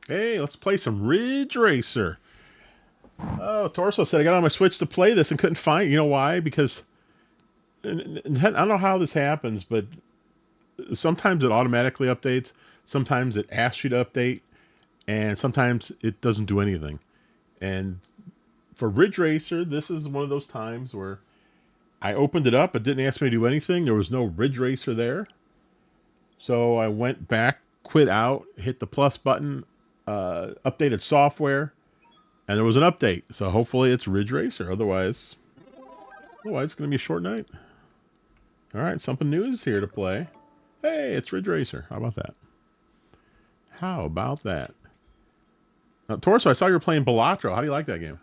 Hey, let's play some Ridge Racer. Oh, Torso said I got on my Switch to play this and couldn't find it. You know why? Because I don't know how this happens, but sometimes it automatically updates. Sometimes it asks you to update, and sometimes it doesn't do anything. And for Ridge Racer, this is one of those times where I opened it up. It didn't ask me to do anything. There was no Ridge Racer there. So I went back, quit out, hit the plus button, updated software, and there was an update. So hopefully it's Ridge Racer. Otherwise it's going to be a short night. All right, something new is here to play. Hey, it's Ridge Racer. How about that? How about that? Now, Torso, I saw you were playing Balatro. How do you like that game?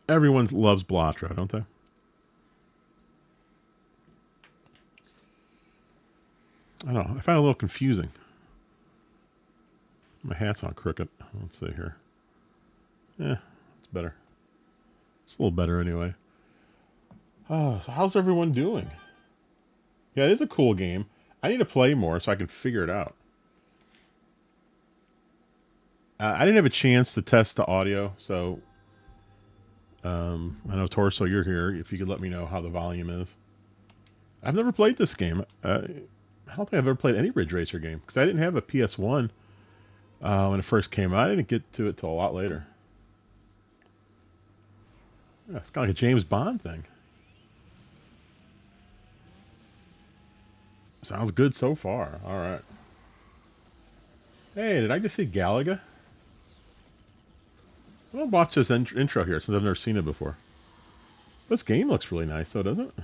Everyone loves Balatro, don't they? I don't know. I find it a little confusing. My hat's on crooked. Let's see here. Yeah, it's better. It's a little better anyway. Oh, so how's everyone doing? Yeah, it is a cool game. I need to play more so I can figure it out. I didn't have a chance to test the audio, so I know Torso, you're here. If you could let me know how the volume is. I've never played this game. I don't think I've ever played any Ridge Racer game because I didn't have a PS1 when it first came out. I didn't get to it till a lot later. Yeah, it's kind of like a James Bond thing. Sounds good so far. All right. Hey, did I just see Galaga? I'm gonna watch this intro here since I've never seen it before. This game looks really nice, though, doesn't it?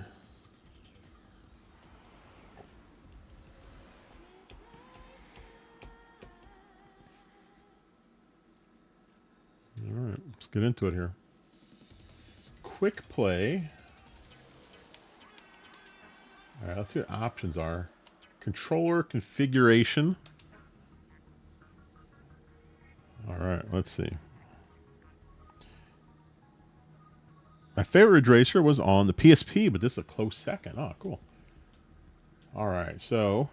All right, let's get into it here. Quick play. All right, let's see what options are. Controller configuration. All right, let's see. My favorite Ridge Racer was on the PSP, but this is a close second. Oh, cool. All right, so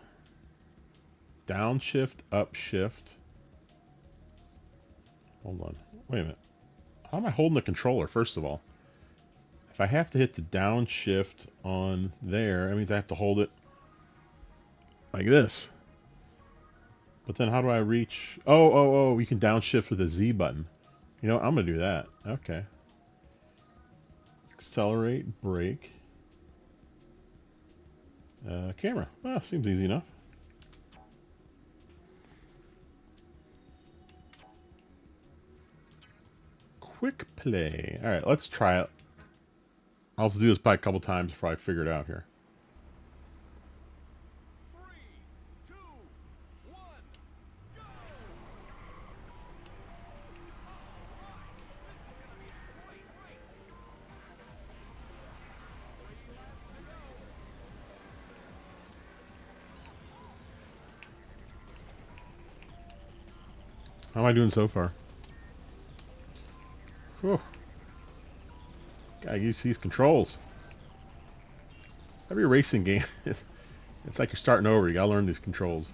downshift, upshift. Hold on. Wait a minute. How am I holding the controller, first of all? If I have to hit the downshift on there, that means I have to hold it like this. But then how do I reach? Oh, you can downshift with the Z button. You know what? I'm going to do that. Okay. Accelerate, brake. Camera. Well, seems easy enough. Quick play. All right, let's try it. I'll have to do this by a couple times before I figure it out here. How am I doing so far? Whew. Gotta use these controls. Every racing game, it's like you're starting over. You gotta learn these controls.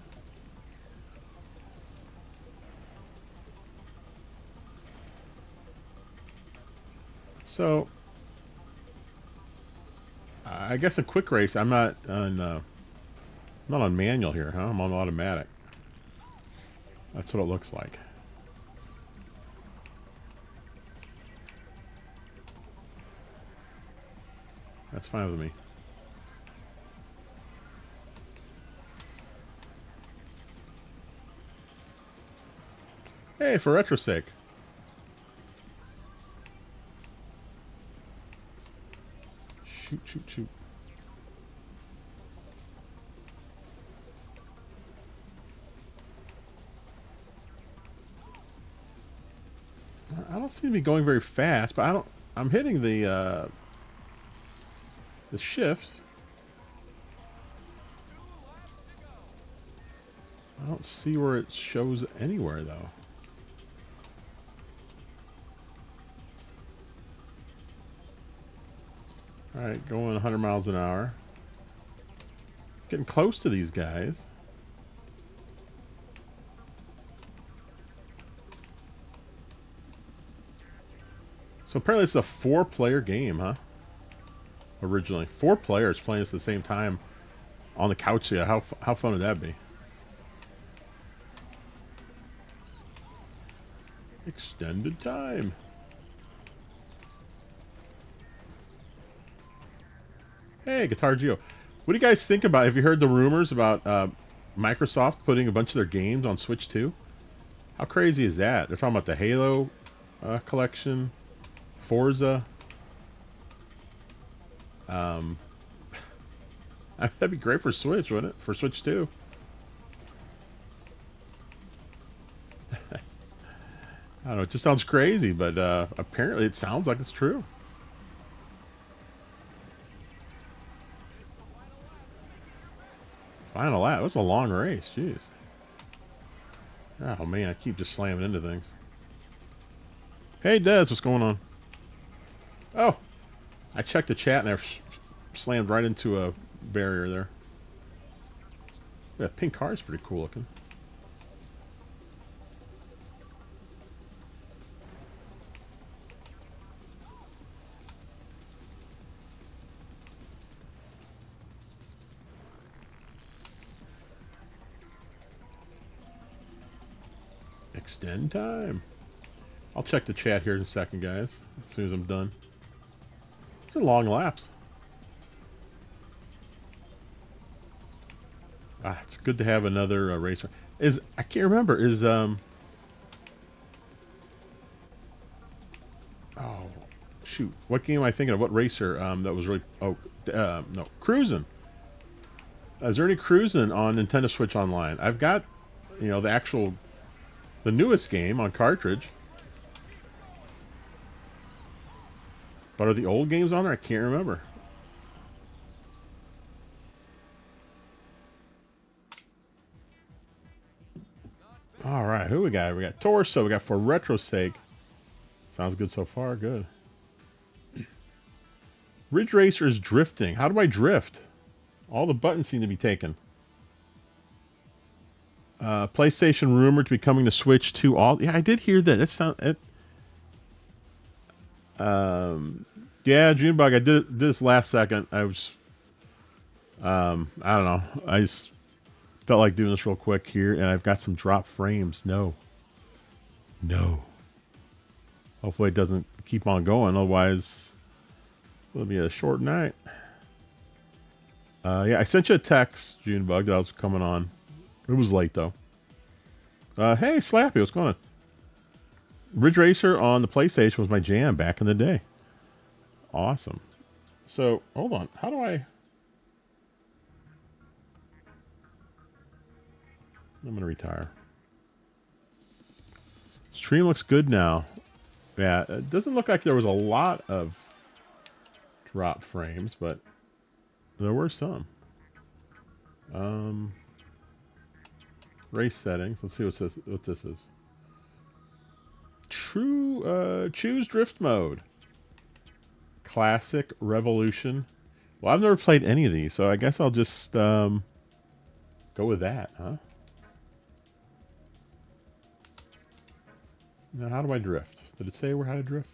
So, I guess a quick race. I'm not on manual here, huh? I'm on automatic. That's what it looks like. That's fine with me. Hey, for retro's sake. Shoot. I don't seem to be going very fast, but I'm hitting the shift. I don't see where it shows anywhere, though. All right, going 100 miles an hour. Getting close to these guys. So apparently it's a 4-player game, huh? Originally. 4 players playing this at the same time on the couch. Yeah, how fun would that be? Extended time. Hey, Guitar Geo. What do you guys think about, have you heard the rumors about Microsoft putting a bunch of their games on Switch 2? How crazy is that? They're talking about the Halo collection, Forza. That'd be great for Switch, wouldn't it? For Switch 2. I don't know, it just sounds crazy, but apparently it sounds like it's true. Final lap. It was a long race. Jeez. Oh, man. I keep just slamming into things. Hey, Des. What's going on? Oh. I checked the chat and I slammed right into a barrier there. Yeah, pink car is pretty cool looking. Extend time. I'll check the chat here in a second, guys. As soon as I'm done. These are long laps. It's good to have another racer. I can't remember. Oh shoot! What game am I thinking of? What racer? That was really. No, Cruising. Is there any Cruising on Nintendo Switch Online? I've got, the newest game on cartridge. But are the old games on there? I can't remember. All right, who we got? We got Torso. We got For Retro's Sake. Sounds good so far. Good. Ridge Racer is drifting. How do I drift? All the buttons seem to be taken. PlayStation rumored to be coming to Switch 2. Yeah, I did hear that. Yeah, Junebug. I did this last second. I was, I don't know. I just felt like doing this real quick here, and I've got some drop frames. No. Hopefully it doesn't keep on going. Otherwise, it'll be a short night. Yeah, I sent you a text, Junebug, that I was coming on. It was late, though. Hey, Slappy, what's going on? Ridge Racer on the PlayStation was my jam back in the day. Awesome. So, hold on. How do I... I'm going to retire. Stream looks good now. Yeah, it doesn't look like there was a lot of drop frames, but there were some. Race settings. Let's see what this is. Choose drift mode. Classic, Revolution. Well, I've never played any of these, so I guess I'll just go with that, huh? Now, how do I drift? Did it say how to drift?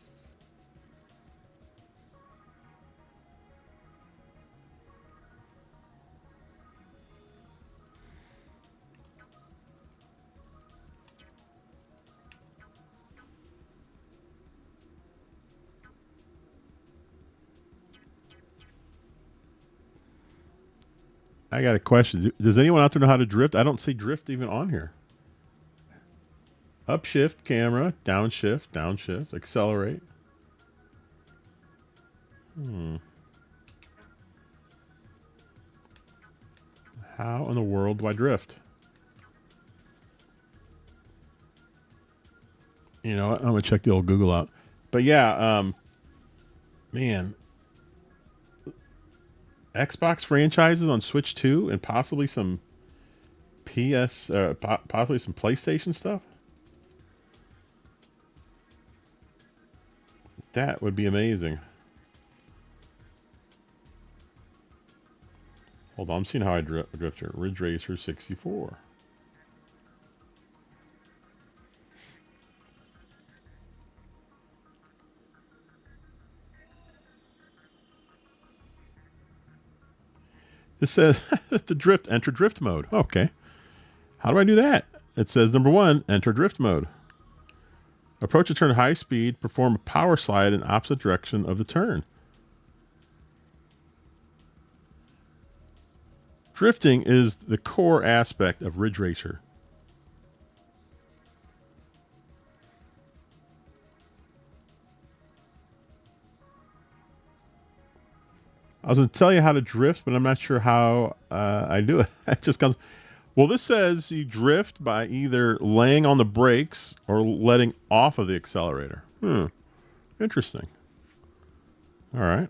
I got a question. Does anyone out there know how to drift? I don't see drift even on here. Upshift, camera, downshift, accelerate. How in the world do I drift? You know what? I'm going to check the old Google out. But yeah, man. Xbox franchises on Switch 2 and possibly some possibly some PlayStation stuff. That would be amazing. Hold on, I'm seeing how I drift here. Ridge Racer 64. This says the drift, enter drift mode. Okay. How do I do that? It says number 1, enter drift mode. Approach a turn high speed, perform a power slide in opposite direction of the turn. Drifting is the core aspect of Ridge Racer. I was going to tell you how to drift, but I'm not sure how I do it. It just comes. Well, this says you drift by either laying on the brakes or letting off of the accelerator. Interesting. All right.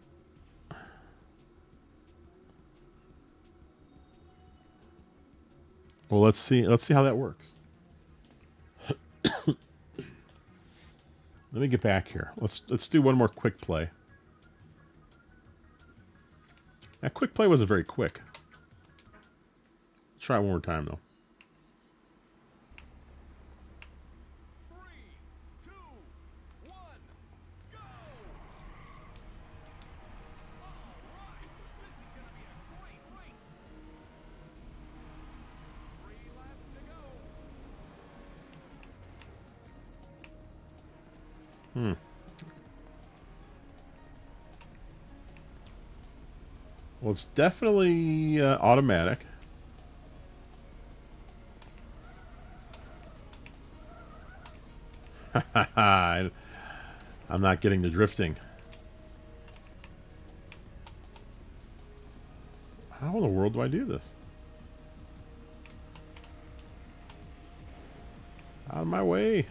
Well, let's see how that works. Let me get back here. Let's do one more quick play. That quick play wasn't very quick. Let's try it one more time, though. 3, 2, 1, go! Alright, this is gonna be a great race. 3 laps to go. Well, it's definitely automatic. I'm not getting the drifting. How in the world do I do this? Out of my way.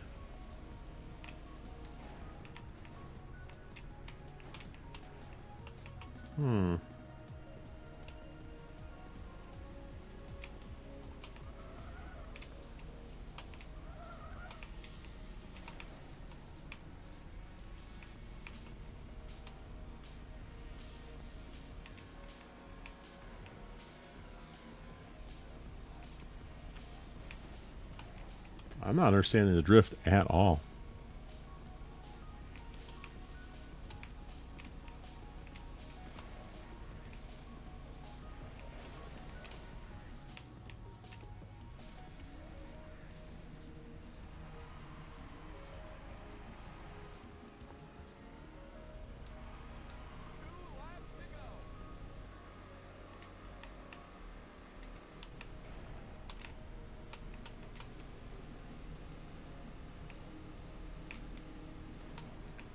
I'm not understanding the drift at all.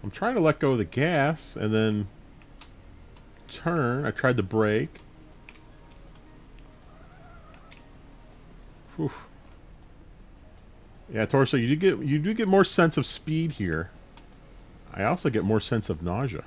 I'm trying to let go of the gas and then turn. I tried the brake. Whew. Yeah, Torso, you do get more sense of speed here. I also get more sense of nausea.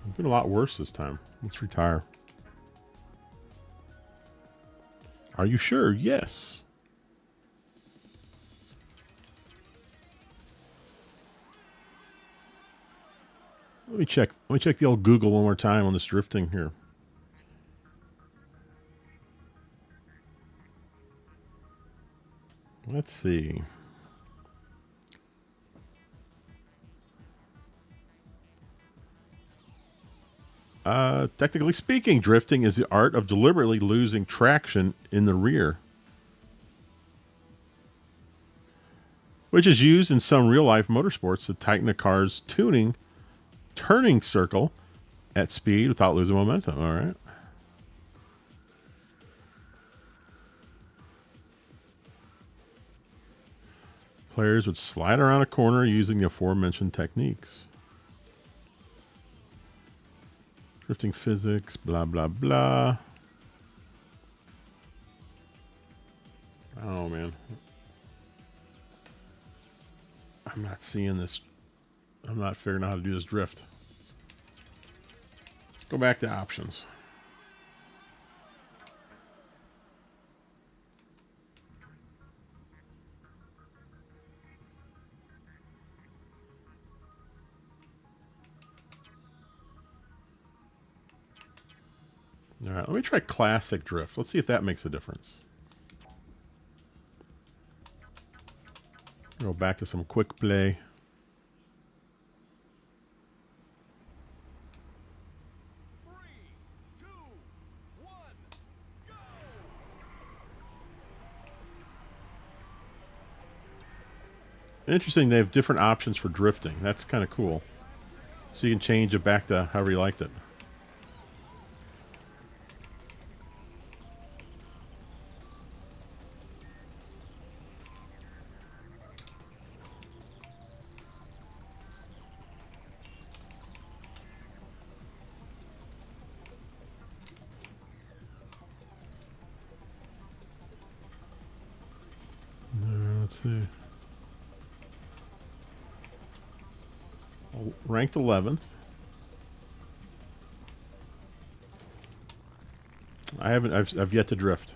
It's been a lot worse this time. Let's retire. Are you sure? Yes. Let me check. Let me check the old Google one more time on this drifting here. Let's see. Technically speaking, drifting is the art of deliberately losing traction in the rear, which is used in some real-life motorsports to tighten a car's turning circle at speed without losing momentum. All right. Players would slide around a corner using the aforementioned techniques. Drifting physics, blah, blah, blah. Oh, man. I'm not seeing this. I'm not figuring out how to do this drift. Go back to options. All right, let me try classic drift. Let's see if that makes a difference. Go back to some quick play. Interesting, they have different options for drifting. That's kind of cool. So you can change it back to however you liked it. Let's see. Ranked 11th. I've yet to drift.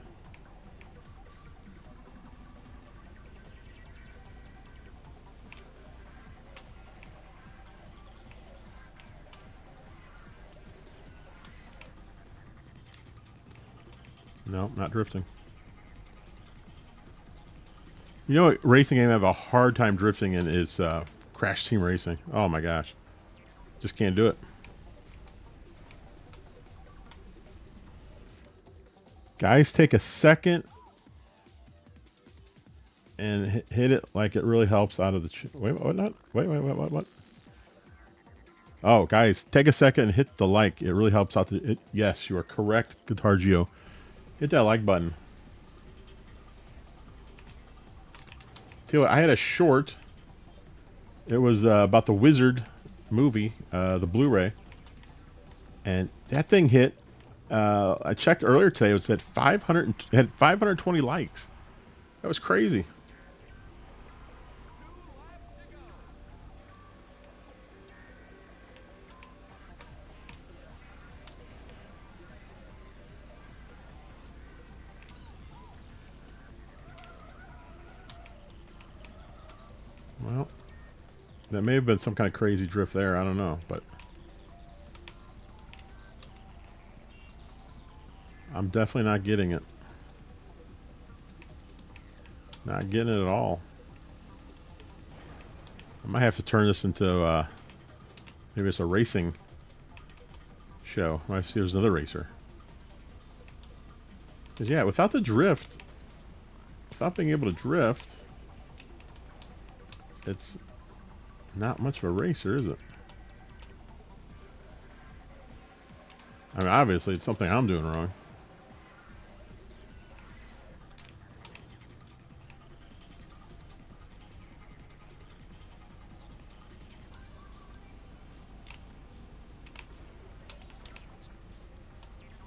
No, not drifting. You know what racing game I have a hard time drifting in is Crash Team Racing. Oh my gosh. Just can't do it. Guys, take a second and hit it like it really helps out of the... Wait, what? Not? Wait, what? Oh, guys, take a second and hit the like. It really helps out the... Yes, you are correct, Guitar Geo. Hit that like button. Tell you what, I had a short. It was about the Wizard movie, the Blu-ray. And that thing hit... I checked earlier today. It said 500. It had 520 likes. That was crazy. Well, that may have been some kind of crazy drift there. I don't know, but I'm definitely not getting it. Not getting it at all. I might have to turn this into maybe it's a racing show. I might see there's another racer. Because yeah, without the drift, without being able to drift, it's not much of a racer, is it? I mean, obviously it's something I'm doing wrong.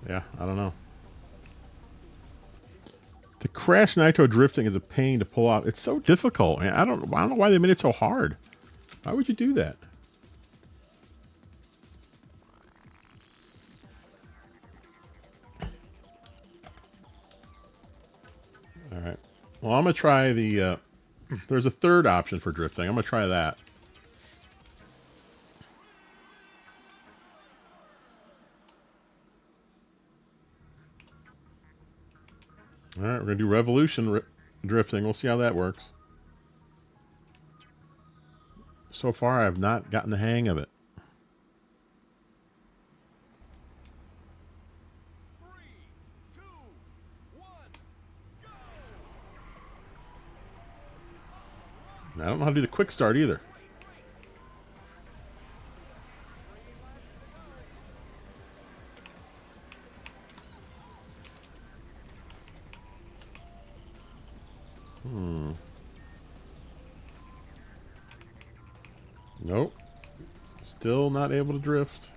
Yeah, I don't know. The Crash Nitro drifting is a pain to pull off. It's so difficult. I don't know why they made it so hard. Why would you do that? All right. Well, I'm gonna try the. There's a third option for drifting. I'm gonna try that. All right, we're gonna do revolution drifting. We'll see how that works. So far, I've not gotten the hang of it. I don't know how to do the quick start either. Nope. Still not able to drift.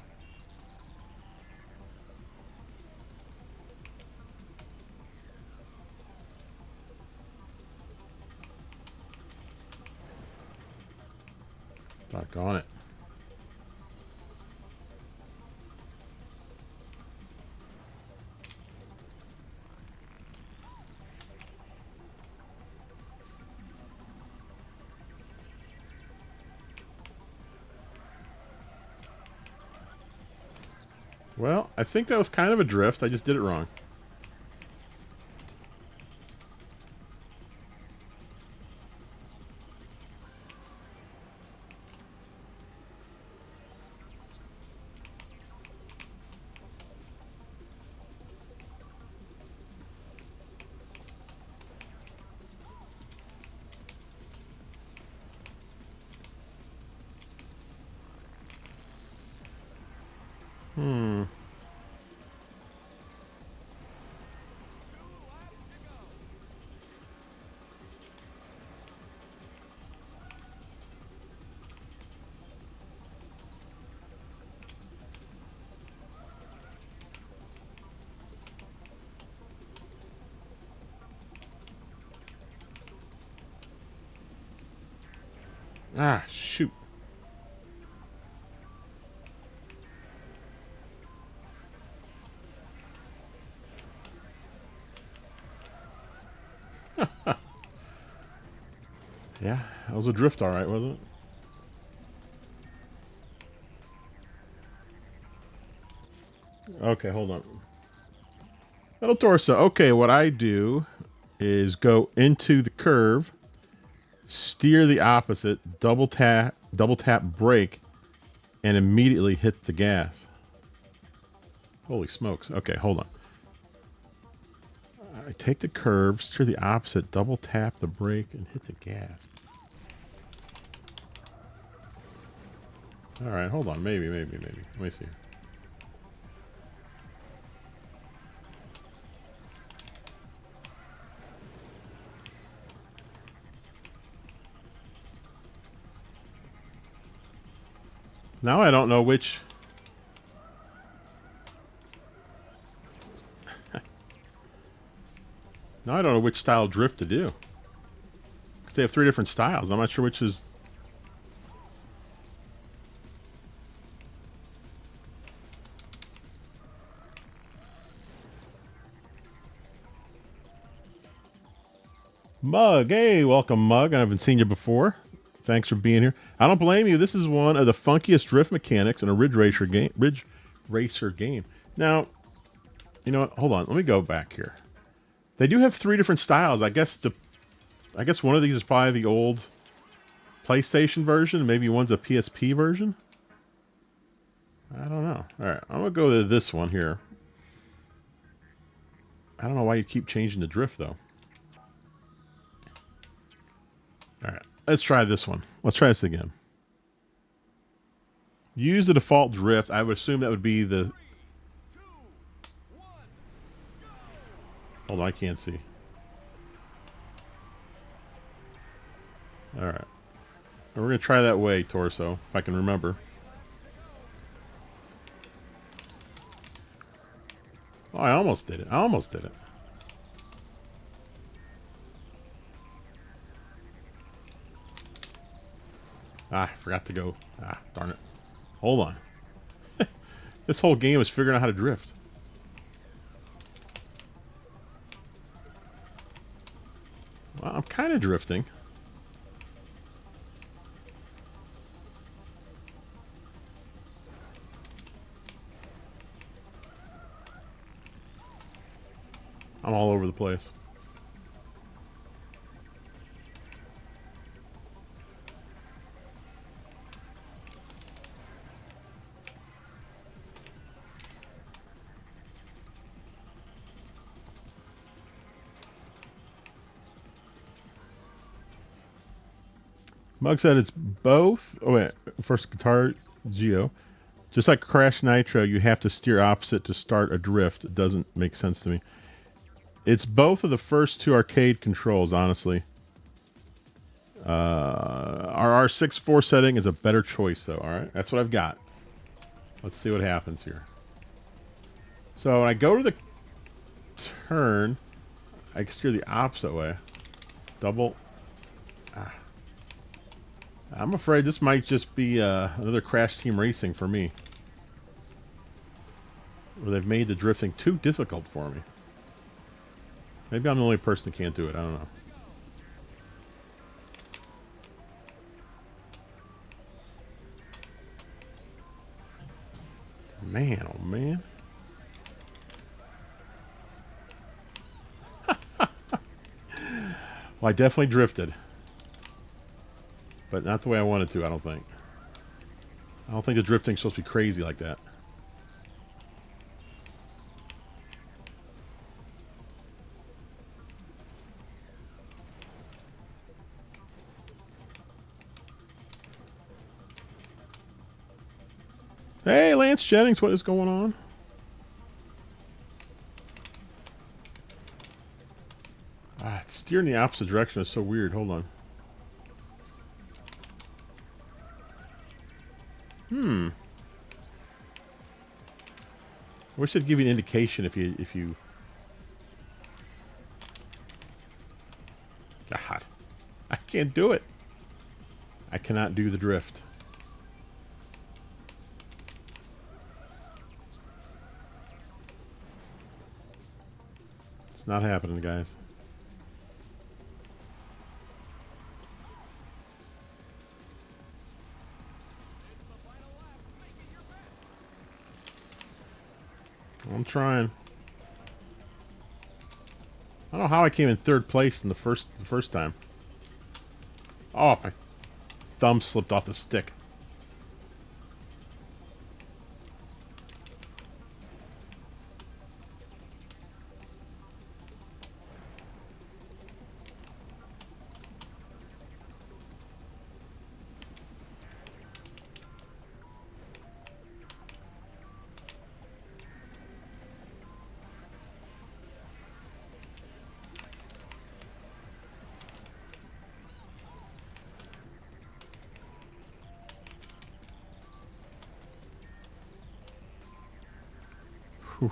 Doggone it. Well, I think that was kind of a drift. I just did it wrong. Hmm. Ah, shoot. Yeah, that was a drift, all right, wasn't it? Okay, hold on. Little torso. Okay, what I do is go into the curve, steer the opposite, double tap brake, and immediately hit the gas. Holy smokes. Okay, hold on. I take the curve, steer the opposite, double tap the brake, and hit the gas. All right, hold on. Maybe. Let me see. Now I don't know which. Now I don't know which style drift to do. Because they have 3 different styles. I'm not sure which is. Mug, hey, welcome, Mug. I haven't seen you before. Thanks for being here. I don't blame you. This is one of the funkiest drift mechanics in a Ridge Racer game. Now, you know what? Hold on. Let me go back here. They do have 3 different styles. I guess one of these is probably the old PlayStation version. Maybe one's a PSP version. I don't know. All right, I'm gonna go to this one here. I don't know why you keep changing the drift though. All right, let's try this one. Let's try this again. Use the default drift. I would assume that would be the. Hold on, I can't see. All right, we're gonna try that way, torso, if I can remember. Oh, I almost did it. Ah, I forgot to go. Ah, darn it. Hold on. This whole game is figuring out how to drift. Well, I'm kind of drifting. I'm all over the place. Mug said it's both. Oh wait, first guitar Geo. Just like Crash Nitro, you have to steer opposite to start a drift. It doesn't make sense to me. It's both of the first 2 arcade controls, honestly. Our R6-4 setting is a better choice, though. All right, that's what I've got. Let's see what happens here. So when I go to the turn, I can steer the opposite way. Double. Ah. I'm afraid this might just be another Crash Team Racing for me. Where they've made the drifting too difficult for me. Maybe I'm the only person that can't do it. I don't know. Man, oh man. Well, I definitely drifted. But not the way I wanted to, I don't think. I don't think the drifting's supposed to be crazy like that. Hey, Lance Jennings, what is going on? Steering the opposite direction is so weird. Hold on. I wish it'd give you an indication if you. God, I can't do it. I cannot do the drift. It's not happening, guys. I'm trying. I don't know how I came in third place in the first time. Oh, my thumb slipped off the stick. Whew.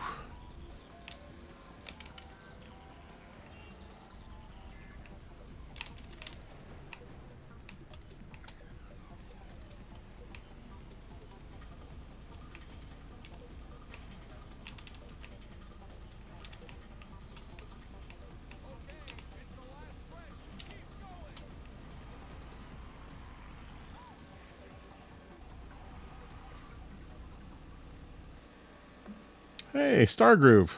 Hey, Star Groove.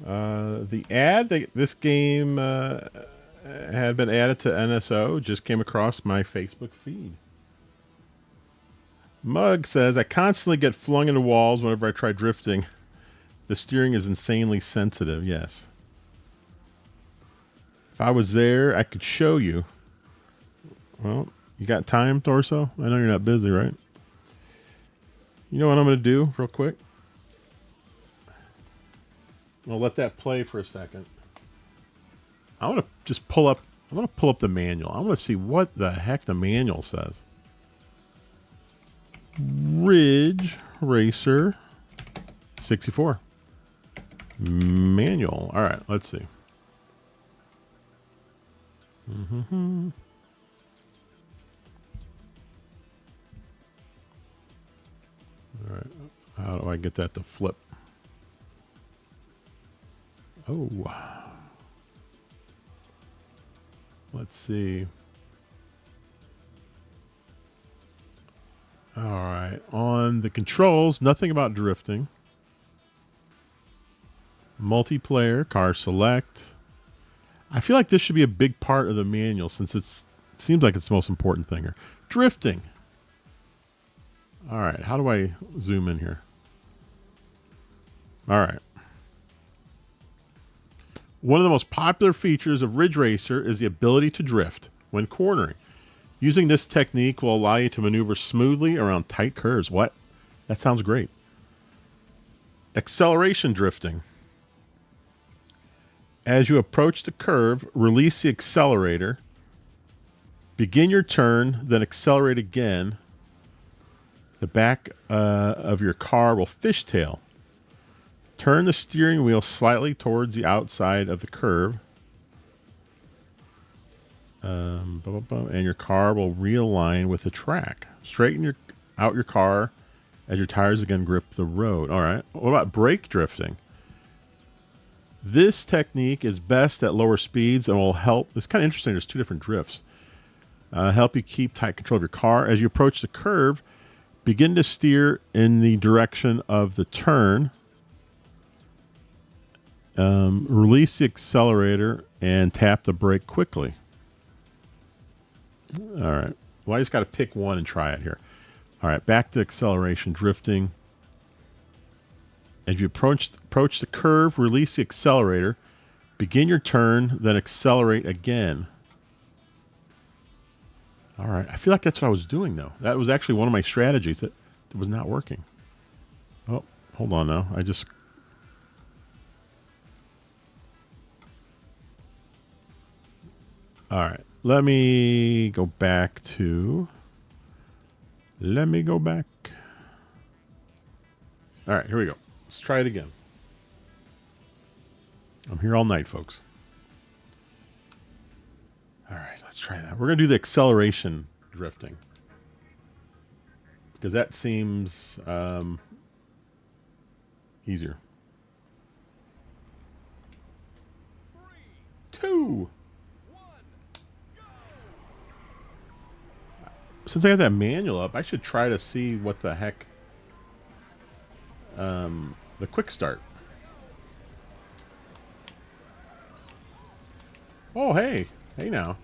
The ad that this game had been added to NSO just came across my Facebook feed. Mug says, I constantly get flung into walls whenever I try drifting. The steering is insanely sensitive. Yes. If I was there, I could show you. Well, you got time, Torso? I know you're not busy, right? You know what I'm going to do real quick? I'll let that play for a second. I want to just pull up. I'm going to pull up the manual. I want to see what the heck the manual says. Ridge Racer 64 manual. All right, let's see. All right, how do I get that to flip? Oh, let's see. All right, on the controls, nothing about drifting. Multiplayer, car select. I feel like this should be a big part of the manual since it seems like it's the most important thing here. Drifting. All right, how do I zoom in here? All right. One of the most popular features of Ridge Racer is the ability to drift when cornering. Using this technique will allow you to maneuver smoothly around tight curves. What? That sounds great. Acceleration drifting. As you approach the curve, release the accelerator. Begin your turn, then accelerate again. The back of your car will fishtail. Turn the steering wheel slightly towards the outside of the curve. And your car will realign with the track. Straighten out your car as your tires again grip the road. All right. What about brake drifting? This technique is best at lower speeds and will help. It's kind of interesting. There's two different drifts. Help you keep tight control of your car. As you approach the curve, begin to steer in the direction of the turn. Release the accelerator and tap the brake quickly. All right. Well, I just got to pick one and try it here. All right. Back to acceleration, drifting. As you approach the curve, release the accelerator. Begin your turn, then accelerate again. All right. I feel like that's what I was doing, though. That was actually one of my strategies that was not working. Oh, hold on now. All right. Let me go back. All right. Here we go. Let's try it again. I'm here all night, folks. All right, let's try that. We're going to do the acceleration drifting. Because that seems easier. 3, 2. 1, go! Since I have that manual up, I should try to see what the heck the quick start. Oh, hey. Hey now.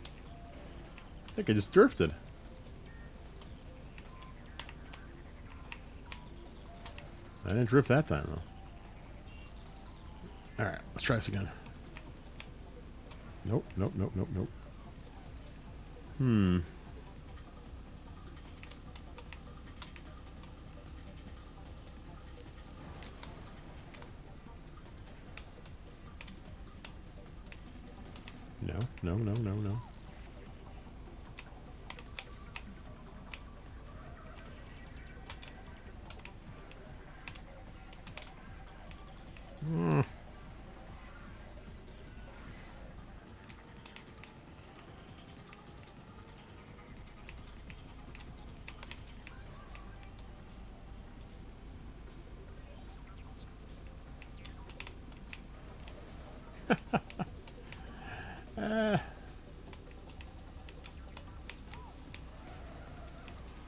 I think I just drifted. I didn't drift that time, though. Alright, let's try this again. Nope. No.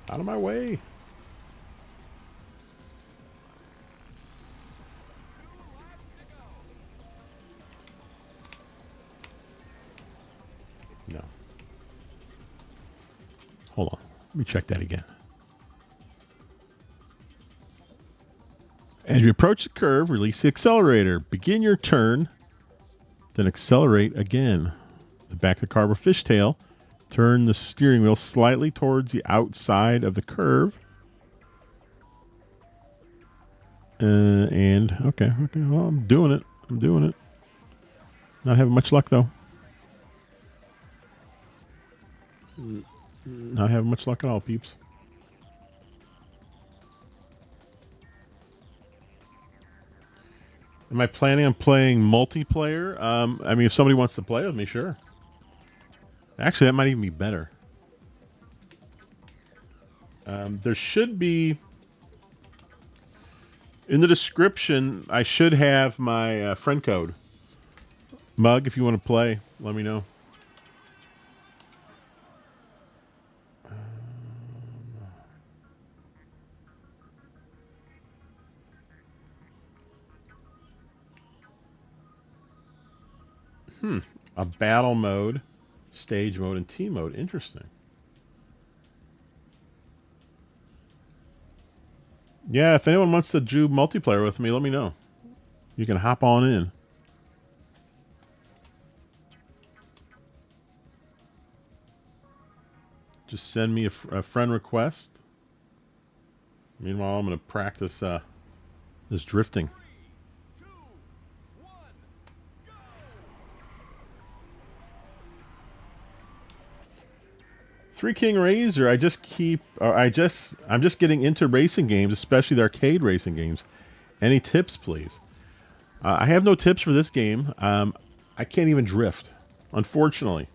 Out of my way. 2 laps to go. No. Hold on. Let me check that again. As you approach the curve, release the accelerator. Begin your turn, then accelerate again. The back of the car with fishtail. Turn the steering wheel slightly towards the outside of the curve. Okay. Well, I'm doing it. Not having much luck, though. Not having much luck at all, peeps. Am I planning on playing multiplayer? I mean, if somebody wants to play with me, sure. Actually, that might even be better. There should be... In the description, I should have my friend code. Mug, if you want to play, let me know. A battle mode, stage mode, and team mode. Interesting. Yeah, if anyone wants to do multiplayer with me, let me know. You can hop on in. Just send me a friend request. Meanwhile, I'm going to practice this drifting. 3, 2, 1, go! Three King Razor. I'm just getting into racing games, especially the arcade racing games. Any tips, please? I have no tips for this game. I can't even drift, unfortunately.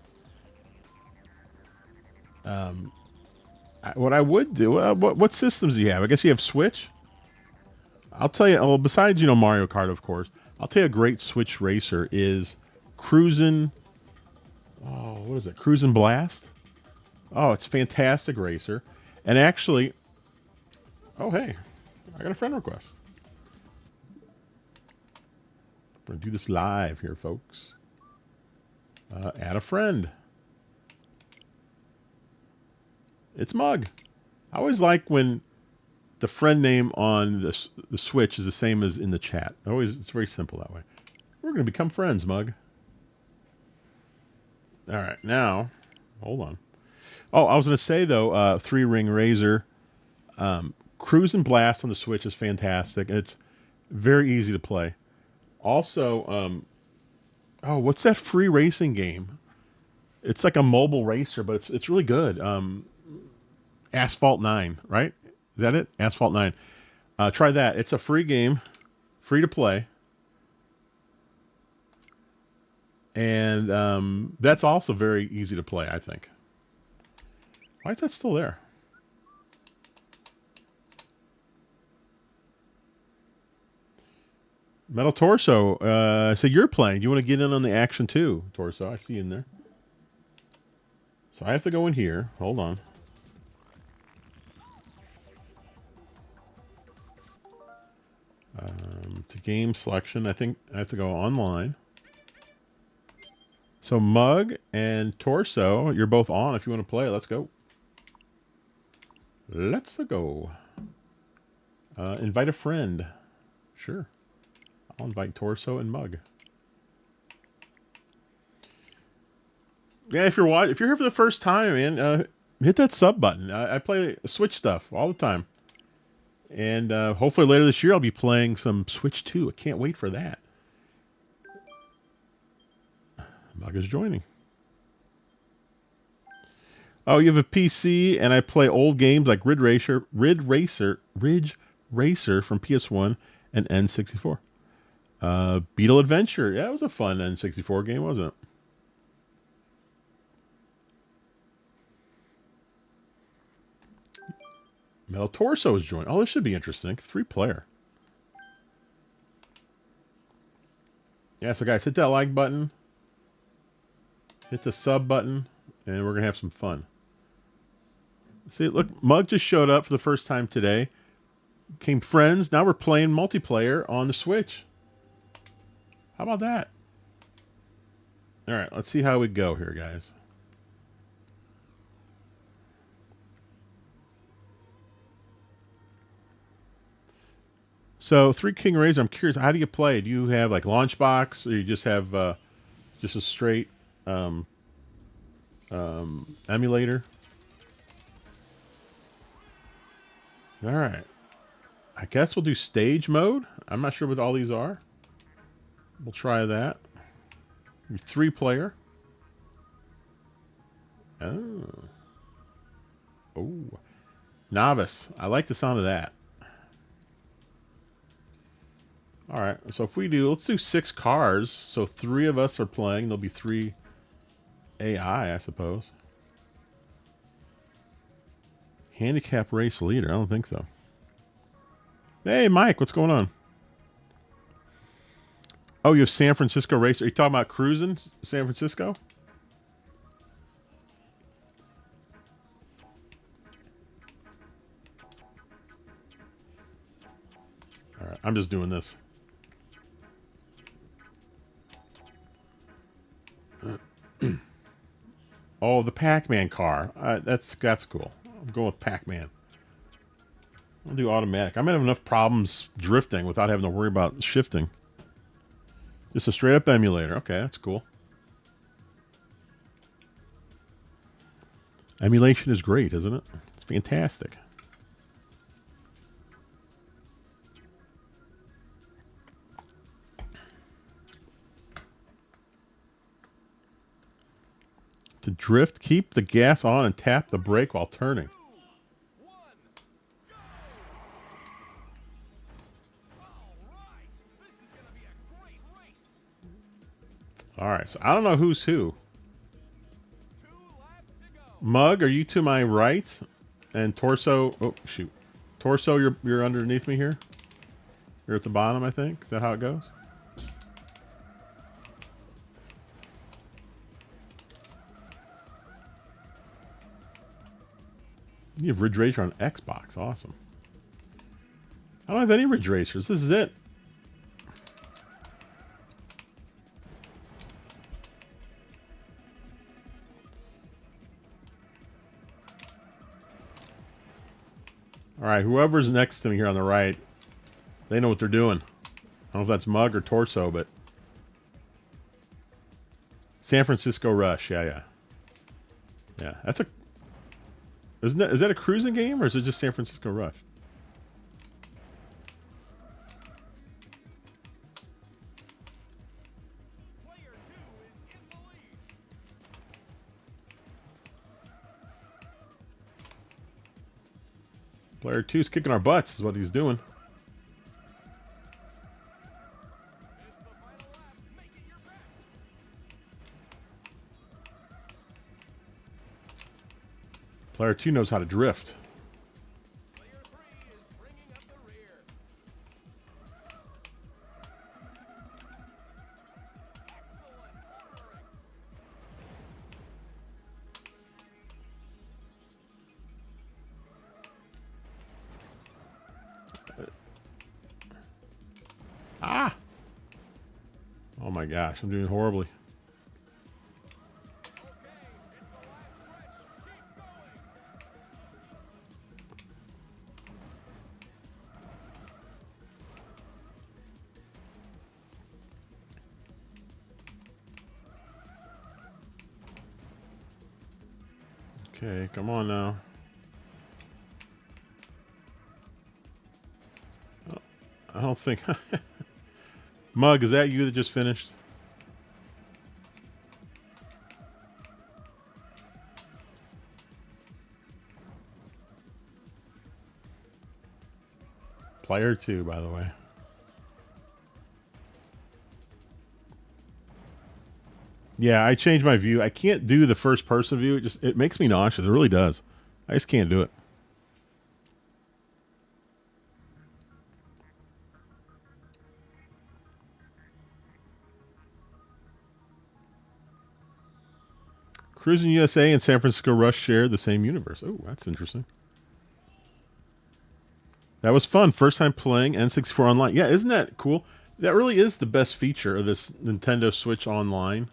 What I would do, what systems do you have? I guess you have Switch. I'll tell you, well, besides, Mario Kart, of course, I'll tell you a great Switch racer is Cruisin', what is it? Cruisin' Blast? Oh, it's Fantastic Racer. And actually, oh, hey, I got a friend request. I'm going to do this live here, folks. Add a friend. It's Mug. I always like when the friend name on the Switch is the same as in the chat. It's very simple that way. We're going to become friends, Mug. All right, now, hold on. Oh, I was going to say, though, three-ring razor. Cruise and Blast on the Switch is fantastic. It's very easy to play. Also, oh, what's that free racing game? It's like a mobile racer, but it's really good. Asphalt 9, right? Is that it? Asphalt 9. Try that. It's a free game, free to play. And that's also very easy to play, I think. Why is that still there? Metal Torso. So you're playing. You want to get in on the action too, Torso. I see you in there. So I have to go in here. Hold on. To game selection, I think I have to go online. So Mug and Torso, you're both on if you want to play. Let's go. Let's go. Invite a friend. Sure. I'll invite Torso and Mug. Yeah, if you're here for the first time, man, hit that sub button. I play Switch stuff all the time. And hopefully later this year I'll be playing some Switch 2. I can't wait for that. Mug is joining. Oh, you have a PC, and I play old games like Ridge Racer from PS1 and N64. Beetle Adventure. Yeah, it was a fun N64 game, wasn't it? Metal Torso is joining. Oh, this should be interesting. 3-player. Yeah, so guys, hit that like button. Hit the sub button. And we're going to have some fun. See, look, Mug just showed up for the first time today. Became friends. Now we're playing multiplayer on the Switch. How about that? All right, let's see how we go here, guys. So, Three King Razor, I'm curious, how do you play? Do you have like launch box, or you just have just a straight emulator? All right. I guess we'll do stage mode. I'm not sure what all these are. We'll try that. 3-player. Oh. Oh. Novice. I like the sound of that. All right. So if we do, let's do 6 cars. So 3 of us are playing. There'll be 3 AI, I suppose. Handicap race leader. I don't think so. Hey, Mike, what's going on? Oh, you have San Francisco race. Are you talking about cruising San Francisco? All right, I'm just doing this. Oh, the Pac-Man car. That's cool. I'm going with Pac-Man. I'll do automatic. I might have enough problems drifting without having to worry about shifting. Just a straight-up emulator. Okay, that's cool. Emulation is great, isn't it? It's fantastic. To drift, keep the gas on and tap the brake while turning. All right, so I don't know who's who. Mug, are you to my right? And Torso, oh shoot, Torso, you're underneath me here. You're at the bottom, I think. Is that how it goes? You have Ridge Racer on Xbox. Awesome. I don't have any Ridge Racers. This is it. All right, whoever's next to me here on the right, they know what they're doing. I don't know if that's Mug or Torso, but San Francisco Rush. Yeah. That's a. Is that a cruising game or is it just San Francisco Rush? Player 2 is in the lead. Player 2's kicking our butts, is what he's doing. It's the final lap. Make it your best. Player 2 knows how to drift. Player 3 is bringing up the rear. Excellent cornering. Ah! Oh my gosh, I'm doing horribly. Okay, it's the last stretch. Keep going. Okay, come on now. Oh, I don't think... Mug, is that you that just finished? Player 2, by the way. Yeah, I changed my view. I can't do the first person view. It makes me nauseous. It really does. I just can't do it. Cruising USA and San Francisco Rush share the same universe. Oh, that's interesting. That was fun. First time playing N64 online. Yeah, isn't that cool? That really is the best feature of this Nintendo Switch Online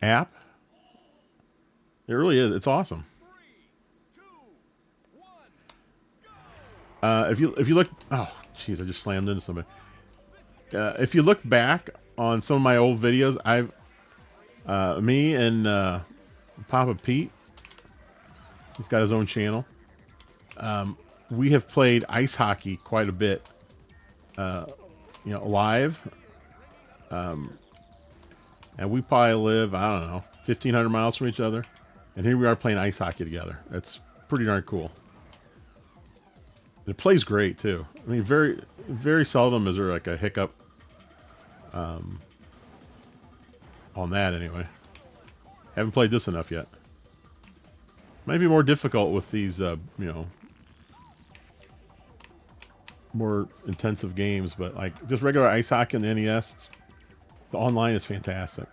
app. It really is. It's awesome. 3, 2, 1, go! If you look, oh jeez, I just slammed into somebody. If you look back on some of my old videos, I've me and Papa Pete, he's got his own channel. We have played ice hockey quite a bit, live. And we probably live, I don't know, 1,500 miles from each other. And here we are playing ice hockey together. That's pretty darn cool. And it plays great, too. I mean, very, very seldom is there like a hiccup on that, anyway. Haven't played this enough yet. Might be more difficult with these, more intensive games, but like just regular ice hockey on the NES, the online is fantastic.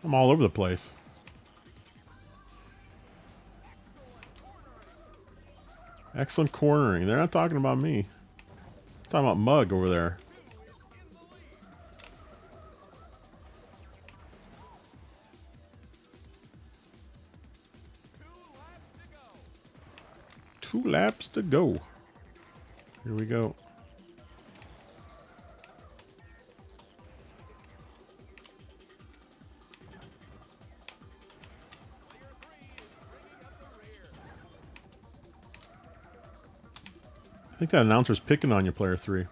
I'm all over the place. Excellent cornering. They're not talking about me. They're talking about Mug over there. Two laps to go. Here we go. I think that announcer's picking on you, player 3.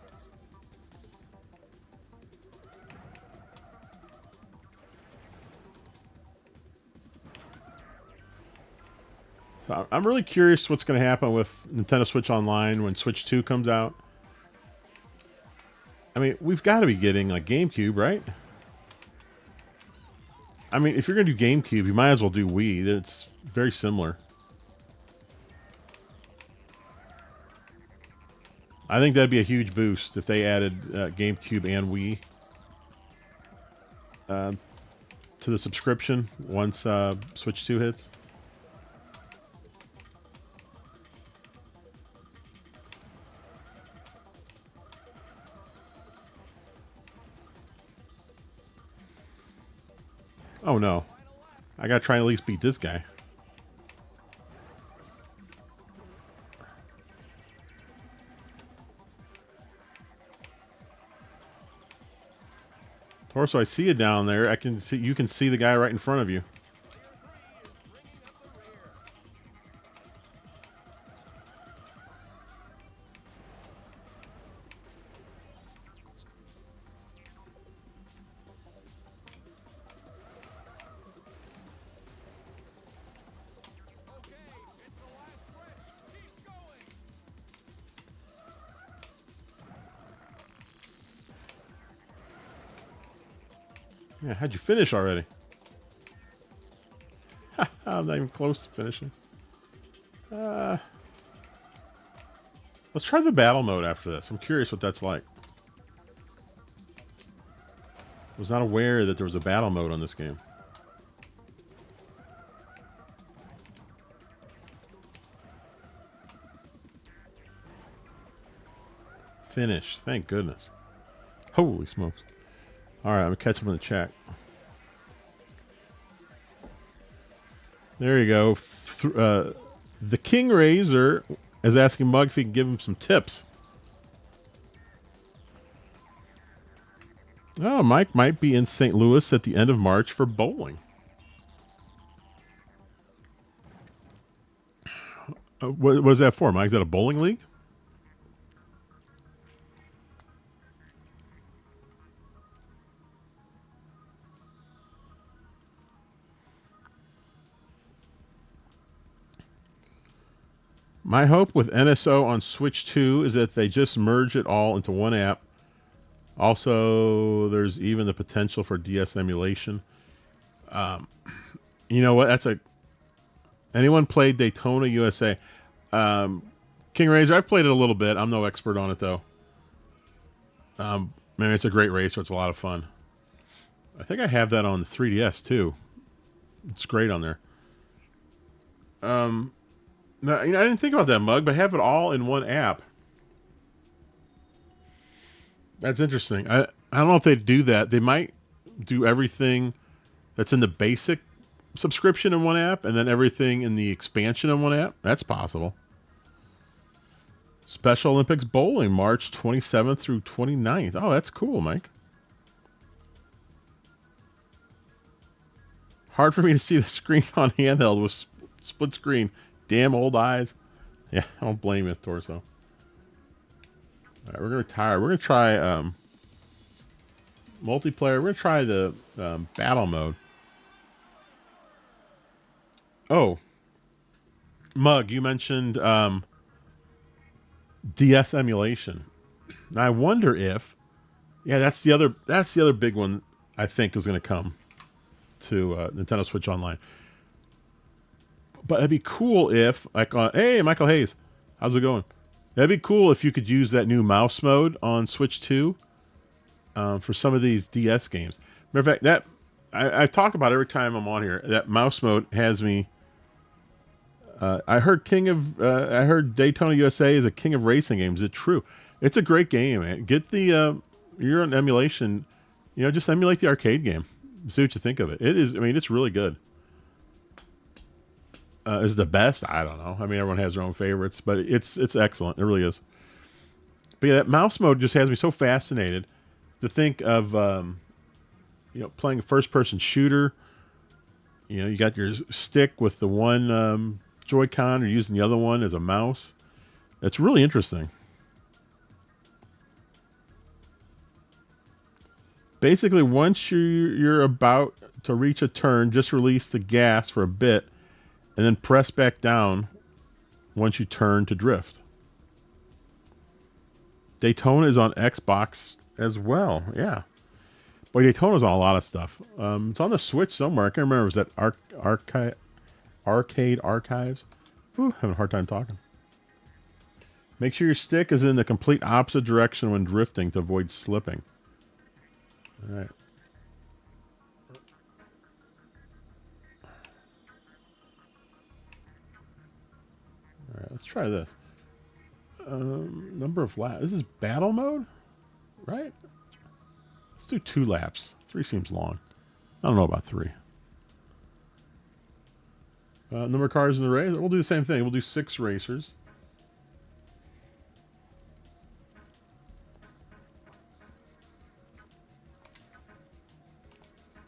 So I'm really curious what's going to happen with Nintendo Switch Online when Switch 2 comes out. I mean, we've got to be getting like GameCube, right? I mean, if you're going to do GameCube, you might as well do Wii. It's very similar. I think that'd be a huge boost if they added GameCube and Wii to the subscription once Switch 2 hits. Oh no. I gotta try and at least beat this guy. Torso, I see you down there. I can see you can see the guy right in front of you. Yeah, how'd you finish already? I'm not even close to finishing. Let's try the battle mode after this. I'm curious what that's like. Was not aware that there was a battle mode on this game. Finish. Thank goodness. Holy smokes. Alright, I'm going to catch up in the chat. There you go. The King Razor is asking Mug if he can give him some tips. Oh, Mike might be in St. Louis at the end of March for bowling. What is that for, Mike? Is that a bowling league? My hope with NSO on Switch 2 is that they just merge it all into one app. Also, there's even the potential for DS emulation. You know what? Anyone played Daytona USA? King Razor, I've played it a little bit. I'm no expert on it, though. Man, it's a great race, so it's a lot of fun. I think I have that on the 3DS, too. It's great on there. No, I didn't think about that, Mug, but have it all in one app. That's interesting. I don't know if they do that. They might do everything that's in the basic subscription in one app and then everything in the expansion in one app. That's possible. Special Olympics Bowling, March 27th through 29th. Oh, that's cool, Mike. Hard for me to see the screen on handheld with split screen. Damn old eyes. Yeah, I don't blame you, Torso. All right, we're going to retire. We're going to try multiplayer. We're going to try the battle mode. Oh. Mug, you mentioned DS emulation. Now, I wonder if... Yeah, that's the other big one I think is going to come to Nintendo Switch Online. But it'd be cool if, like, hey, Michael Hayes, how's it going? That'd be cool if you could use that new mouse mode on Switch 2 for some of these DS games. Matter of fact, I talk about every time I'm on here. That mouse mode has me. I heard Daytona USA is a king of racing games. Is it true? It's a great game, man. Get the you're on emulation. Just emulate the arcade game. See what you think of it. It is. I mean, it's really good. Is the best? I don't know. I mean, everyone has their own favorites, but it's excellent. It really is. But yeah, that mouse mode just has me so fascinated to think of playing a first-person shooter. You got your stick with the one Joy-Con, or using the other one as a mouse. It's really interesting. Basically, once you're about to reach a turn, just release the gas for a bit. And then press back down once you turn to drift. Daytona is on Xbox as well. Yeah. Boy, Daytona's on a lot of stuff. It's on the Switch somewhere. I can't remember. Was that Arcade Archives? Ooh, having a hard time talking. Make sure your stick is in the complete opposite direction when drifting to avoid slipping. All right. All right, let's try this. Number of laps. This is battle mode, right? Let's do 2 laps. 3 seems long. I don't know about 3. Number of cars in the race. We'll do the same thing. We'll do 6 racers.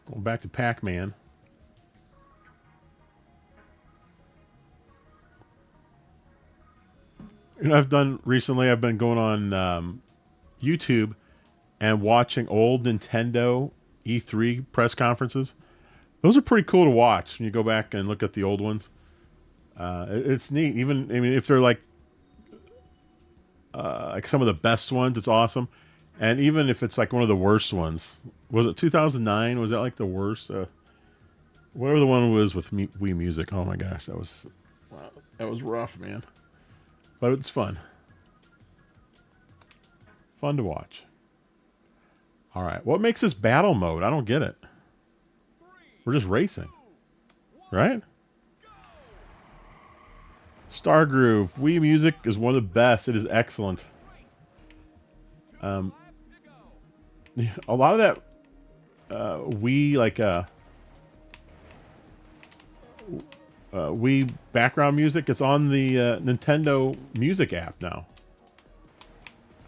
Going back to Pac-Man. You know, I've done recently. I've been going on YouTube and watching old Nintendo E3 press conferences. Those are pretty cool to watch when you go back and look at the old ones. It's neat. Even, I mean, if they're like some of the best ones, it's awesome. And even if it's like one of the worst ones, was it 2009? Was that like the worst? Whatever the one was with Wii Music. Oh my gosh, that was rough, man. But it's fun. Fun to watch. All right, what makes this battle mode? I don't get it. We're just racing, right? Star Groove. Wii Music is one of the best. It is excellent. A lot of that Wii, like Wii background music, it's on the Nintendo Music app now.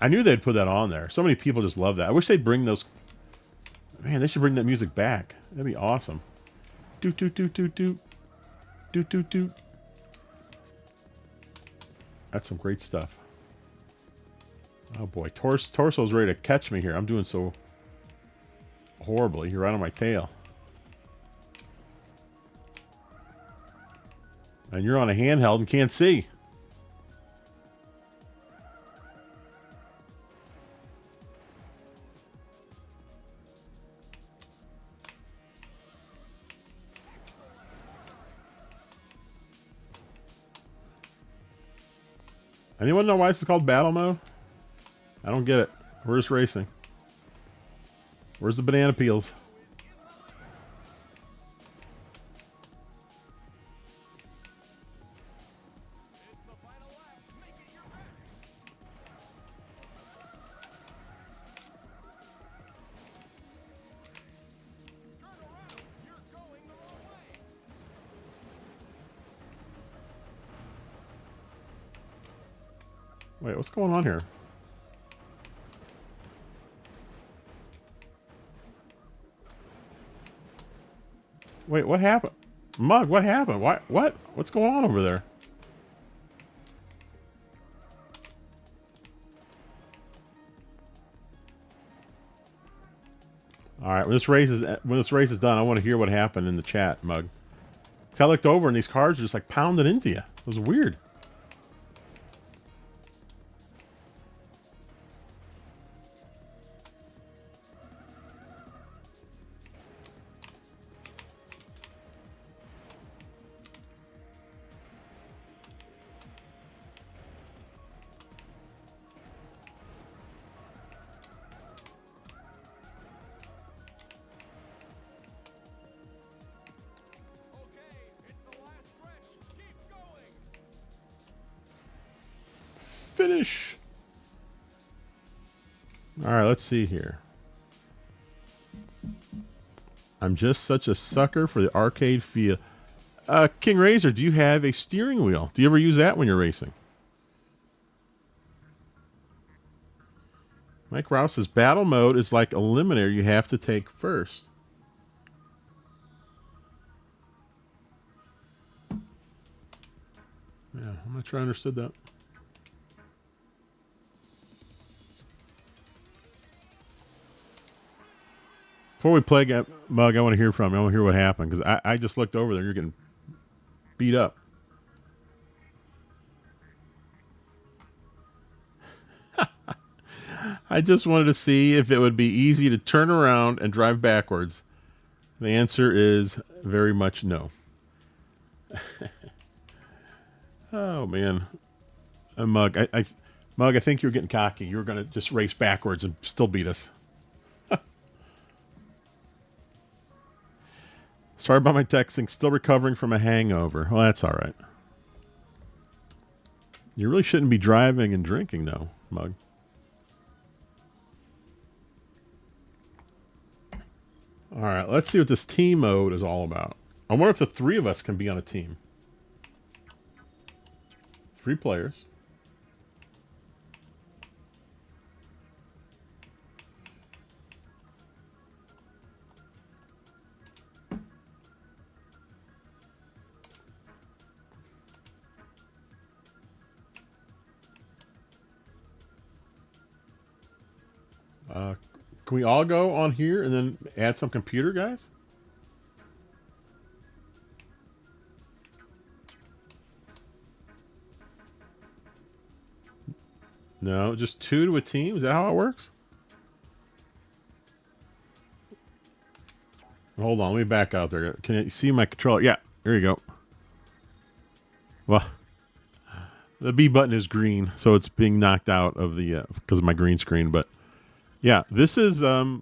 I knew they'd put that on there. So many people just love that. I wish they'd bring those. Man, they should bring that music back. That'd be awesome. Doot doot doot doot doot. Doot doot doot. That's some great stuff. Oh boy, Torso's ready to catch me here. I'm doing so horribly. You're right on my tail. And you're on a handheld and can't see. Anyone know why this is called battle mode? I don't get it. We're just racing. Where's the banana peels? Wait, what's going on here? Wait, what happened? Mug, what happened? What? What's going on over there? All right, when this race is done, I want to hear what happened in the chat, Mug. 'Cause I looked over and these cars are just like pounding into you. It was weird. Finish. All right, let's see here. I'm just such a sucker for the arcade feel. King Razor, do you have a steering wheel? Do you ever use that when you're racing? Mike Rouse says battle mode is like eliminator you have to take first. Yeah, I'm not sure I understood that. Before we play, Mug, I want to hear from you. I want to hear what happened because I just looked over there. You're getting beat up. I just wanted to see if it would be easy to turn around and drive backwards. The answer is very much no. Oh man, Mug, Mug, I think you were getting cocky. You were going to just race backwards and still beat us. Sorry about my texting. Still recovering from a hangover. Well, that's all right. You really shouldn't be driving and drinking, though, Mug. All right, let's see what this team mode is all about. I wonder if the three of us can be on a team. 3 players. Can we all go on here and then add some computer guys? No, just 2 to a team. Is that how it works? Hold on, let me back out there. Can you see my controller? Yeah, there you go. Well, the B button is green, so it's being knocked out of the because of my green screen. But yeah, this is the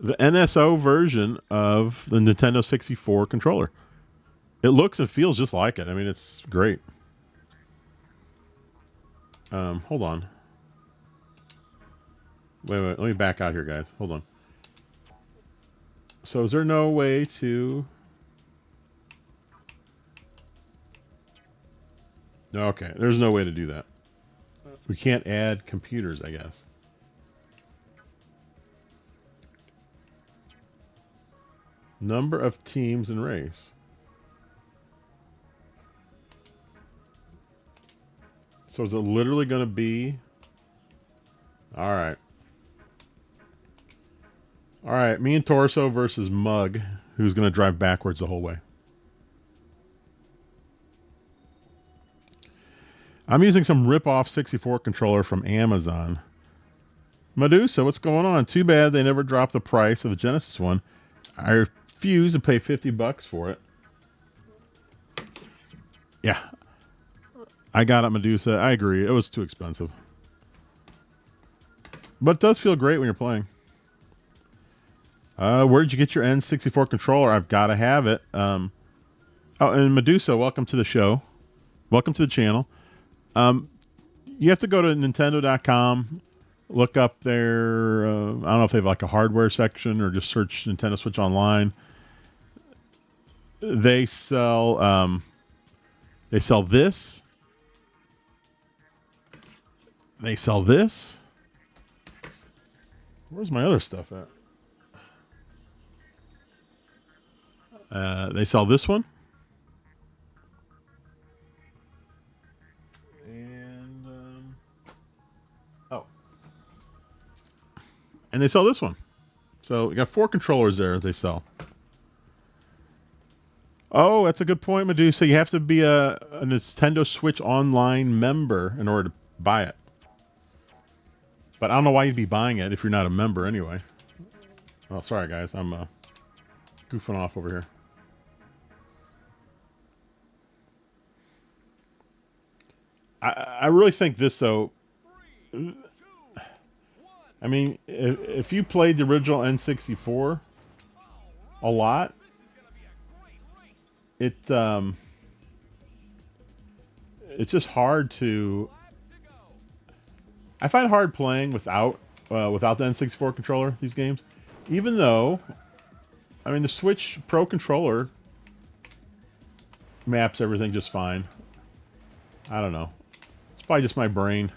NSO version of the Nintendo 64 controller. It looks and feels just like it. I mean, it's great. Hold on. Wait, let me back out here, guys. Hold on. So is there no way to... Okay, there's no way to do that. We can't add computers, I guess. Number of teams in race. So is it literally going to be... All right. All right, me and Torso versus Mug, who's going to drive backwards the whole way. I'm using some rip-off 64 controller from Amazon. Medusa, what's going on? Too bad they never dropped the price of the Genesis one. I refuse to pay $50 for it. Yeah. I got it, Medusa. I agree. It was too expensive. But it does feel great when you're playing. Where did you get your N64 controller? I've got to have it. Oh, and Medusa, welcome to the show. Welcome to the channel. You have to go to Nintendo.com, look up their, I don't know if they have like a hardware section or just search Nintendo Switch Online. They sell this. They sell this. Where's my other stuff at? They sell this one. And, and they sell this one. So you got 4 controllers there they sell. Oh, that's a good point, Medusa. You have to be a Nintendo Switch Online member in order to buy it. But I don't know why you'd be buying it if you're not a member anyway. Oh, sorry, guys. I'm goofing off over here. I really think this, though... I mean, if you played the original N64 a lot, it's just hard to... I find it hard playing without the N64 controller, these games. Even though, I mean, the Switch Pro controller maps everything just fine. I don't know. It's probably just my brain.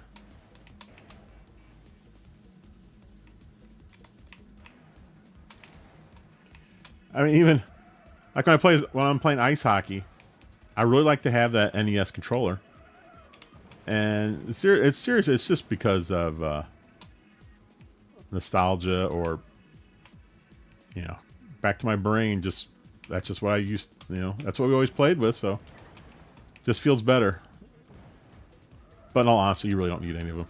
I mean, even like when I'm playing ice hockey, I really like to have that NES controller. And it's serious. It's just because of nostalgia, or back to my brain. That's just what I used. That's what we always played with. So, just feels better. But in all honesty, you really don't need any of them.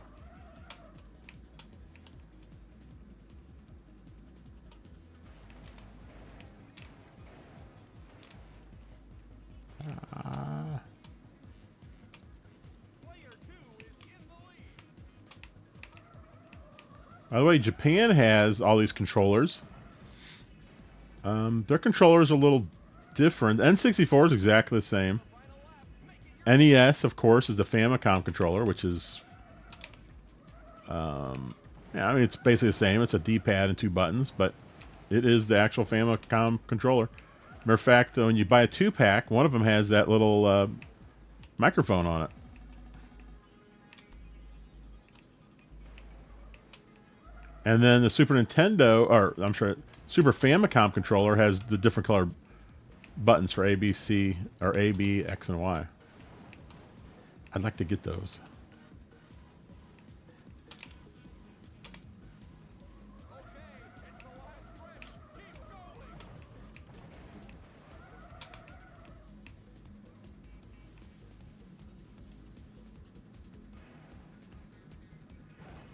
By the way, Japan has all these controllers. Their controllers are a little different. N64 is exactly the same. NES, of course, is the Famicom controller, which is... yeah, I mean, it's basically the same. It's a D-pad and 2 buttons, but it is the actual Famicom controller. Matter of fact, when you buy a 2-pack, one of them has that little microphone on it. And then the Super Nintendo, or I'm sorry, Super Famicom controller has the different color buttons for A, B, C, or A, B, X, and Y. I'd like to get those.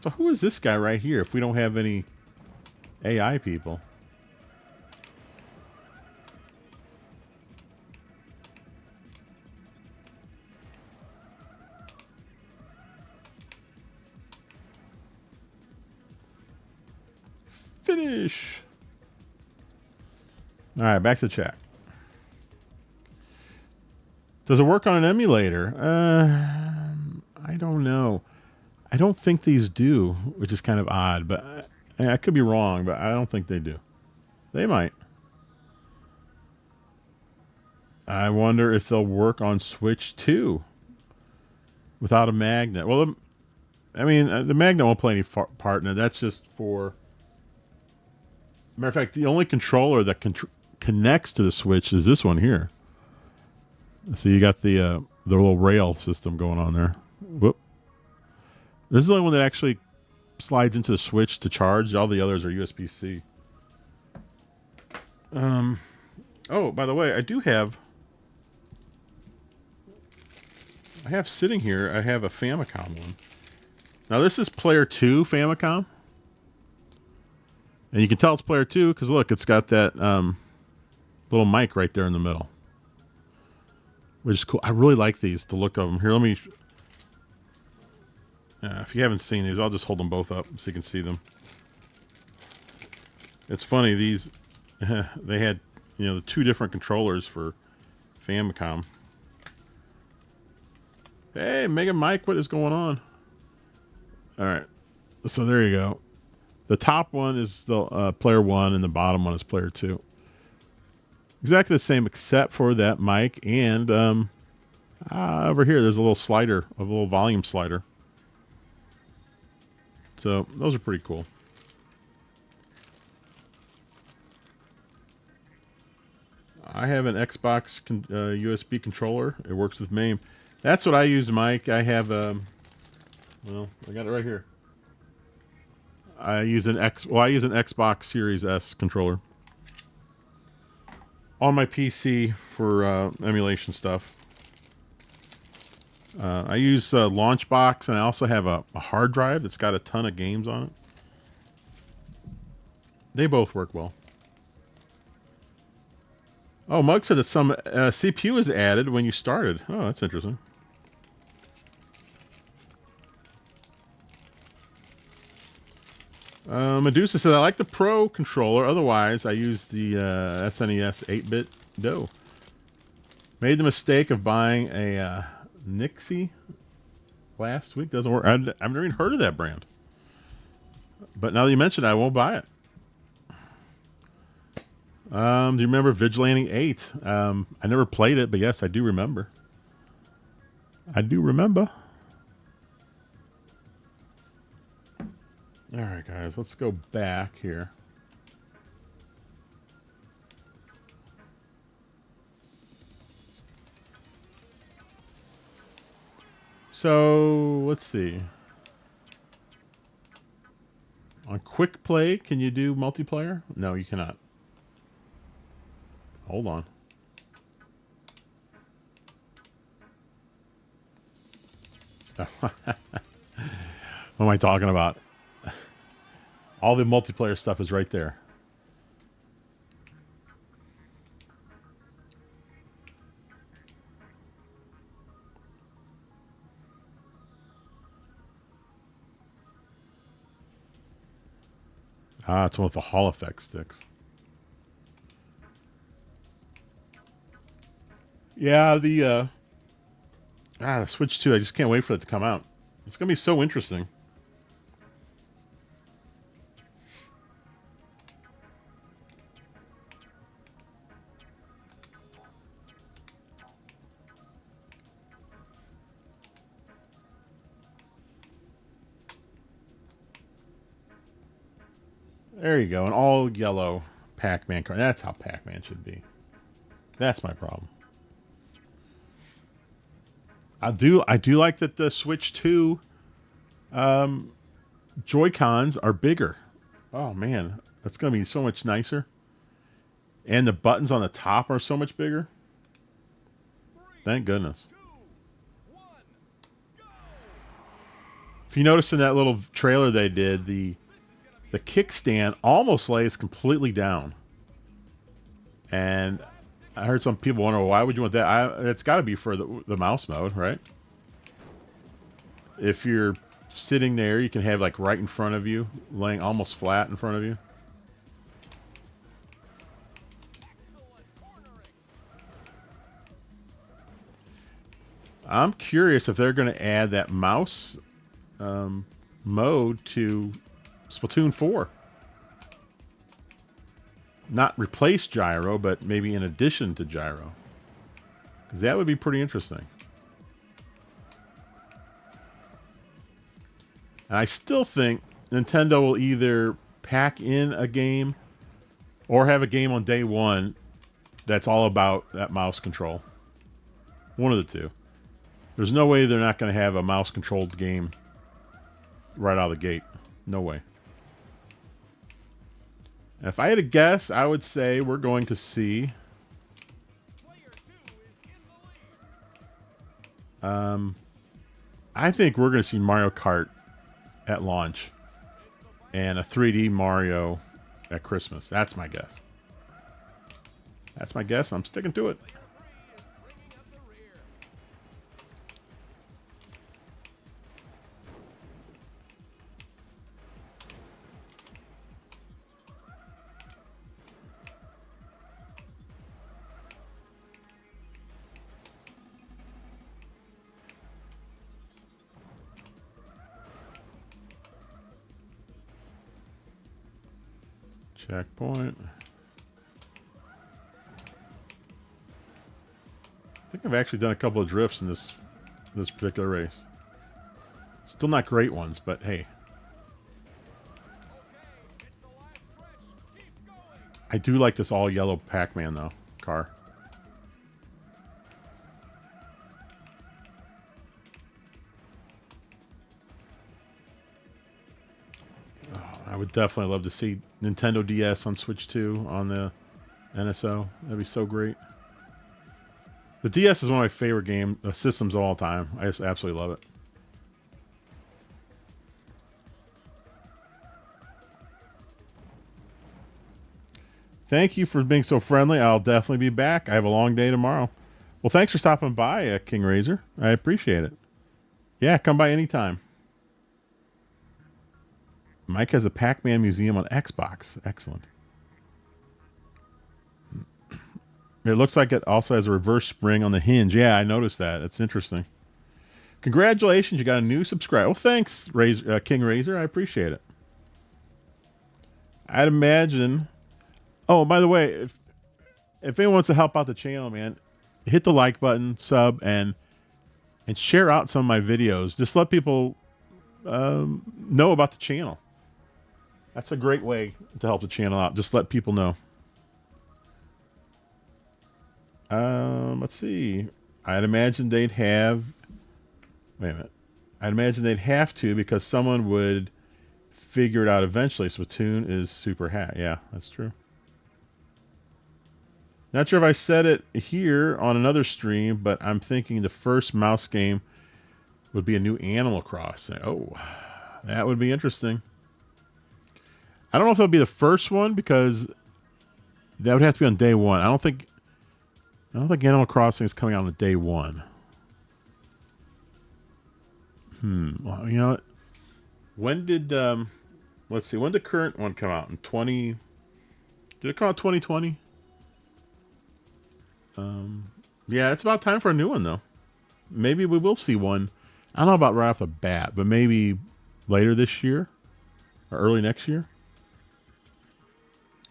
So who is this guy right here if we don't have any AI people? Finish. All right, back to chat. Does it work on an emulator? I don't know. I don't think these do, which is kind of odd, but I could be wrong, but I don't think they do. They might. I wonder if they'll work on Switch 2 without a magnet. Well, I mean, the magnet won't play any part in it. That's just for... Matter of fact, the only controller that connects to the Switch is this one here. So you got the little rail system going on there. Whoop. This is the only one that actually slides into the Switch to charge. All the others are USB-C. Oh, by the way, I have sitting here, I have a Famicom one. Now this is Player 2 Famicom. And you can tell it's Player 2 because look, it's got that little mic right there in the middle. Which is cool. I really like these, the look of them. Here, let me... if you haven't seen these, I'll just hold them both up so you can see them. It's funny, these... they had, the 2 different controllers for Famicom. Hey, Mega Mike, what is going on? Alright. So there you go. The top one is the Player 1 and the bottom one is Player 2. Exactly the same except for that mic and over here there's a little slider, a little volume slider. So those are pretty cool. I have an Xbox USB controller. It works with MAME. That's what I use, Mike. I have well, I got it right here. I use an Xbox Series S controller on my PC for emulation stuff. I use Launchbox, and I also have a hard drive that's got a ton of games on it. They both work well. Oh, Mug said that some CPU is added when you started. Oh, that's interesting. Medusa said, I like the Pro controller. Otherwise, I use the SNES 8-bit DOE. Made the mistake of buying a Nixie last week. Doesn't work. I've never even heard of that brand. But now that you mention it, I won't buy it. Do you remember Vigilante 8? I never played it, but yes, I do remember. I do remember. All right, guys, let's go back here. So, let's see. On Quick Play, can you do multiplayer? No, you cannot. Hold on. What am I talking about? All the multiplayer stuff is right there. Ah, it's one with the Hall effect sticks. Yeah, the Switch 2, I just can't wait for it to come out. It's going to be so interesting. There you go, an all yellow Pac-Man card. That's how Pac-Man should be. That's my problem. I do like that the Switch 2 Joy-Cons are bigger. Oh man, that's gonna be so much nicer. And the buttons on the top are so much bigger. Thank goodness. If you notice in that little trailer they did, the kickstand almost lays completely down. And I heard some people wonder, why would you want that? It's got to be for the mouse mode, right? If you're sitting there, you can have like right in front of you, laying almost flat in front of you. I'm curious if they're going to add that mouse mode to Splatoon 4. Not replace gyro, but maybe in addition to gyro. Because that would be pretty interesting. And I still think Nintendo will either pack in a game or have a game on day one that's all about that mouse control. One of the two. There's no way they're not going to have a mouse-controlled game right out of the gate. No way. And if I had to guess, I would say we're going to see... I think we're going to see Mario Kart at launch and a 3D Mario at Christmas. That's my guess. That's my guess. I'm sticking to it. Checkpoint. I think I've actually done a couple of drifts in this particular race. Still not great ones, but hey. I do like this all yellow Pac-Man though car. I would definitely love to see Nintendo DS on Switch 2 on the NSO. That'd be so great. The DS is one of my favorite systems of all time. I just absolutely love it. Thank you for being so friendly. I'll definitely be back. I have a long day tomorrow. Well, thanks for stopping by, King Razor. I appreciate it. Yeah, come by anytime. Mike has a Pac-Man museum on Xbox. Excellent. It looks like it also has a reverse spring on the hinge. Yeah, I noticed that. That's interesting. Congratulations, you got a new subscriber. Well, thanks, King Razor. I appreciate it. I'd imagine... Oh, by the way, if anyone wants to help out the channel, man, hit the like button, sub, and share out some of my videos. Just let people know about the channel. That's a great way to help the channel out. Just let people know. Let's see. I'd imagine they'd have... Wait a minute. I'd imagine they'd have to because someone would figure it out eventually. Splatoon is super hack. Yeah, that's true. Not sure if I said it here on another stream, but I'm thinking the first mouse game would be a new Animal Crossing. Oh, that would be interesting. I don't know if it'll be the first one because that would have to be on day one. I don't think Animal Crossing is coming out on day one. Well, you know what? When did Let's see. When did the current one come out? In 20... Did it come out 2020? Yeah, it's about time for a new one, though. Maybe we will see one. I don't know about right off the bat, but maybe later this year or early next year.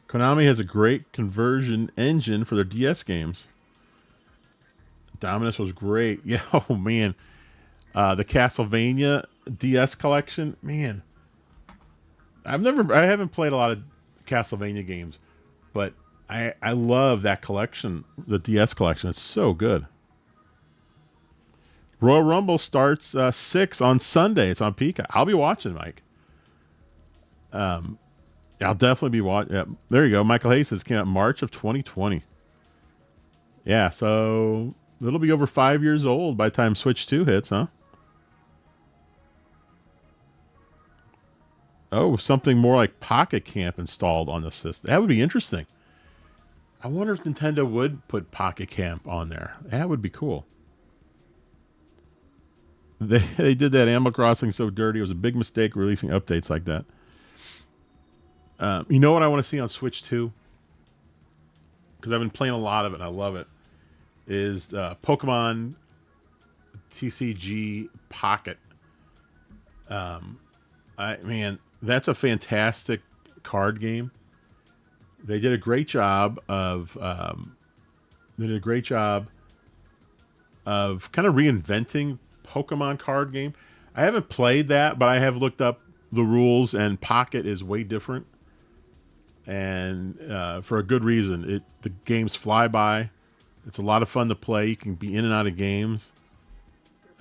Konami has a great conversion engine for their DS games. Dominus was great. Yeah, oh man. The Castlevania DS collection, man. I haven't played a lot of Castlevania games, but I love that collection, the DS collection. It's so good. Royal Rumble starts 6 on Sunday. It's on Pika. I'll be watching, Mike. I'll definitely be watching. Yeah, there you go. Michael Hayes says came out March of 2020. Yeah, so it'll be over 5 years old by the time Switch 2 hits, huh? Oh, something more like Pocket Camp installed on the system. That would be interesting. I wonder if Nintendo would put Pocket Camp on there. That would be cool. They did that Animal Crossing so dirty. It was a big mistake releasing updates like that. You know what I want to see on Switch 2? Because I've been playing a lot of it and I love it. Is Pokemon TCG Pocket. Man, that's a fantastic card game. They did a great job of kind of reinventing Pokemon card game. I haven't played that, but I have looked up the rules, and Pocket is way different, and for a good reason. The games fly by. It's a lot of fun to play. You can be in and out of games.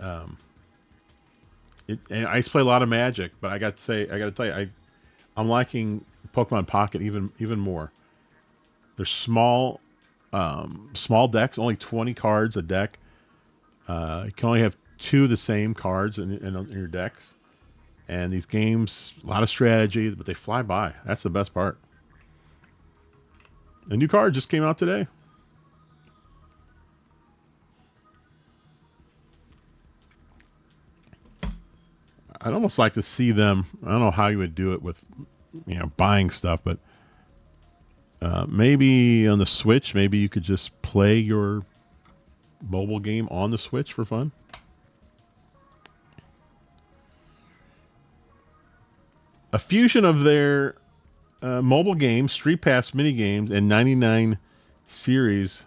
And I used to play a lot of Magic, but I got to tell you, I'm liking Pokemon Pocket even more. They're small decks, only 20 cards a deck. You can only have 2 of the same cards in your decks. And these games, a lot of strategy, but they fly by. That's the best part. A new card just came out today. I'd almost like to see them. I don't know how you would do it with, buying stuff, but maybe on the Switch, maybe you could just play your mobile game on the Switch for fun. A fusion of their mobile games, Street Pass mini games, and 99 series.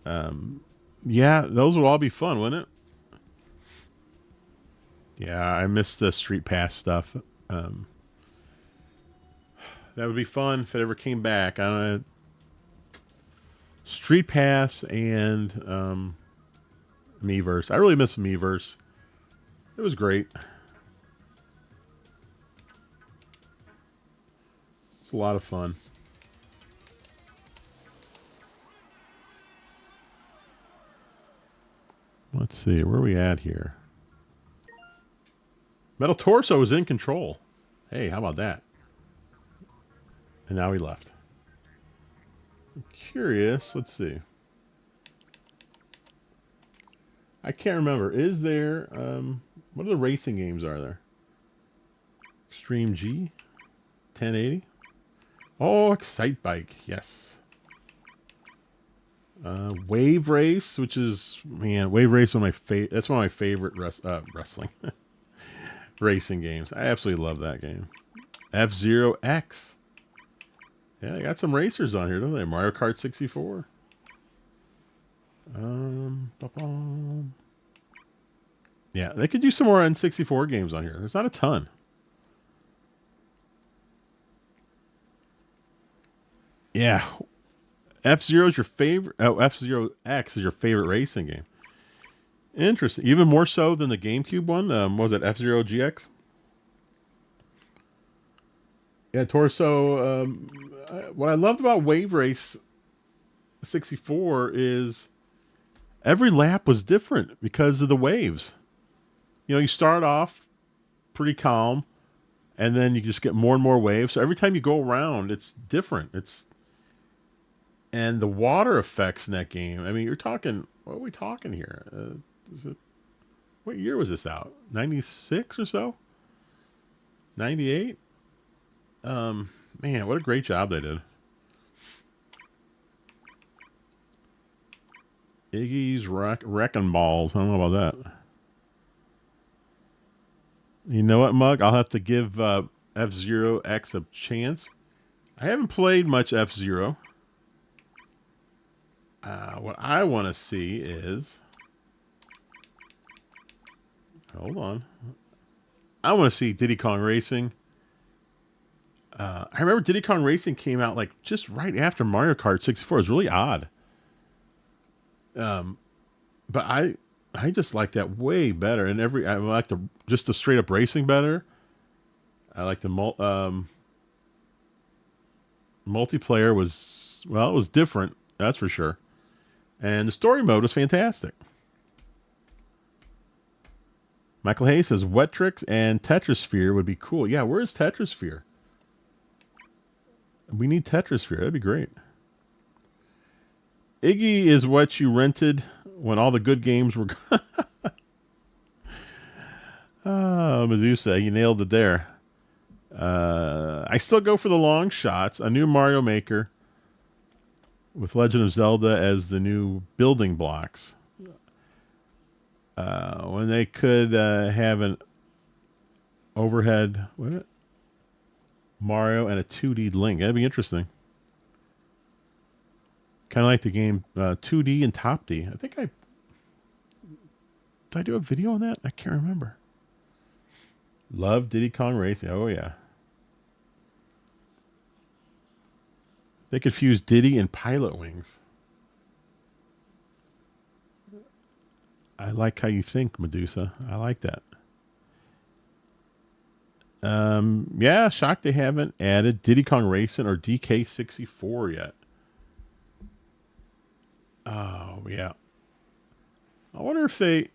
Yeah, those will all be fun, wouldn't it? Yeah, I missed the Street Pass stuff. That would be fun if it ever came back. Street Pass and Miiverse. I really miss Miiverse. It was great. It's a lot of fun. Let's see, where are we at here? Metal Torso is in control. Hey, how about that? And now he left. I'm curious. Let's see. I can't remember. Is there... what other racing games are there? Extreme G? 1080? Oh, Excite Bike. Yes. Wave Race, which is... Man, Wave Race is one of my favorite... That's one of my favorite wrestling... racing games. I absolutely love that game. F-Zero X. Yeah, they got some racers on here, don't they? Mario Kart 64. Yeah, they could use some more N64 games on here. There's not a ton. Yeah. F-Zero is your favorite. Oh, F-Zero X is your favorite racing game. Interesting. Even more so than the GameCube one. What was it? F-Zero GX? Yeah, Torso. What I loved about Wave Race 64 is every lap was different because of the waves. You start off pretty calm, and then you just get more and more waves. So every time you go around, it's different. And the water effects in that game. I mean, you're talking. What are we talking here? What year was this out? 96 or so? 98? Man, what a great job they did. Iggy's Wrecking Balls. I don't know about that. You know what, Mug? I'll have to give F-Zero X a chance. I haven't played much F-Zero. What I want to see is... Hold on. I want to see Diddy Kong Racing. I remember Diddy Kong Racing came out like just right after Mario Kart 64. It was really odd. But I just like that way better. And I like the straight up racing better. I like the multiplayer it was different. That's for sure. And the story mode was fantastic. Michael Hayes says Wetrix and Tetrasphere would be cool. Yeah, where's Tetrasphere? We need Tetrasphere. That'd be great. Iggy is what you rented when all the good games were gone. Oh, Medusa, you nailed it there. I still go for the long shots. A new Mario Maker with Legend of Zelda as the new building blocks. When they could have an overhead Mario and a 2D Link. That'd be interesting. Kind of like the game 2D and Top D. I think did I do a video on that? I can't remember. Love Diddy Kong Racing. Oh, yeah. They confuse Diddy and Pilot Wings. I like how you think, Medusa. I like that. Yeah, shocked they haven't added Diddy Kong Racing or DK64 yet. Oh, yeah. I wonder if they...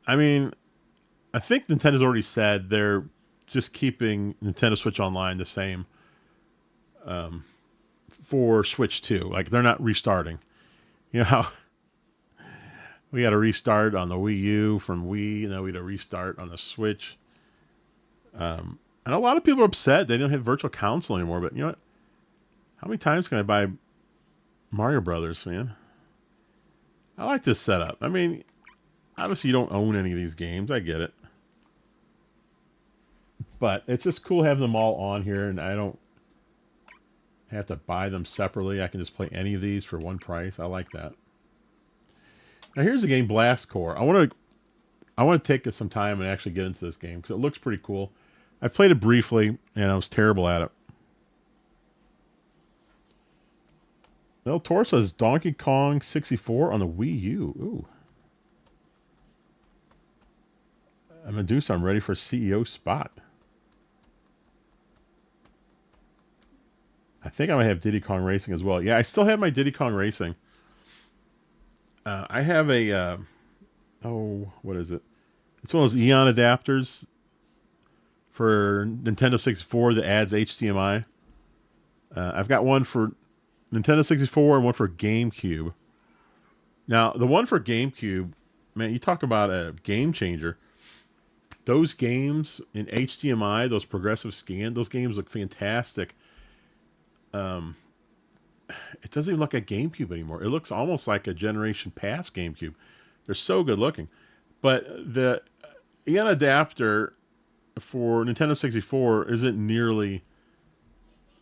I mean, I think Nintendo's already said they're just keeping Nintendo Switch Online the same for Switch 2. Like, they're not restarting. You know how we got to restart on the Wii U from Wii, and then we had to restart on the Switch. And a lot of people are upset they don't have Virtual Console anymore, but you know what? How many times can I buy Mario Brothers, man? I like this setup. I mean, obviously you don't own any of these games. I get it. But it's just cool having them all on here, and I don't have to buy them separately. I can just play any of these for one price. I like that. Now here's the game Blast Core. I want to take some time and actually get into this game because it looks pretty cool. I've played it briefly, and I was terrible at it. No, Tor says Donkey Kong 64 on the Wii U. Ooh. Medusa, I'm ready for CEO spot. I think I might have Diddy Kong Racing as well. Yeah, I still have my Diddy Kong Racing. I have a... what is it? It's one of those Eon adapters for Nintendo 64 that adds HDMI. I've got one for Nintendo 64 and one for GameCube. Now, the one for GameCube, man, you talk about a game changer. Those games in HDMI, those progressive scan, those games look fantastic. It doesn't even look like a GameCube anymore. It looks almost like a generation past GameCube. They're so good looking. But the Eon adapter for Nintendo 64 isn't nearly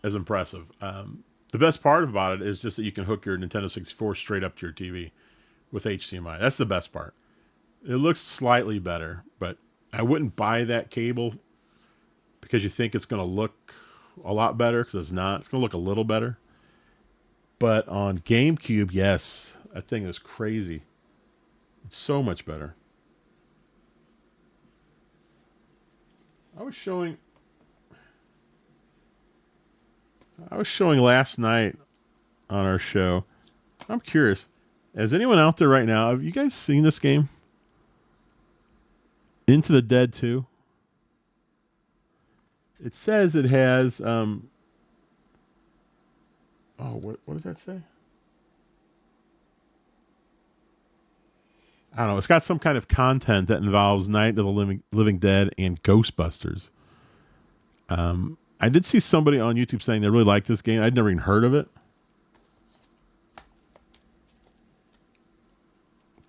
as impressive. The best part about it is just that you can hook your Nintendo 64 straight up to your TV with HDMI. That's the best part. It looks slightly better, but I wouldn't buy that cable because you think it's going to look a lot better, because it's not. It's going to look a little better. But on GameCube, yes, that thing is crazy. It's so much better. I was showing last night on our show. I'm curious. Has anyone out there right now, have you guys seen this game? Into the Dead 2? It says it has what does that say? I don't know. It's got some kind of content that involves Night of the Living Dead and Ghostbusters. I did see somebody on YouTube saying they really liked this game. I'd never even heard of it.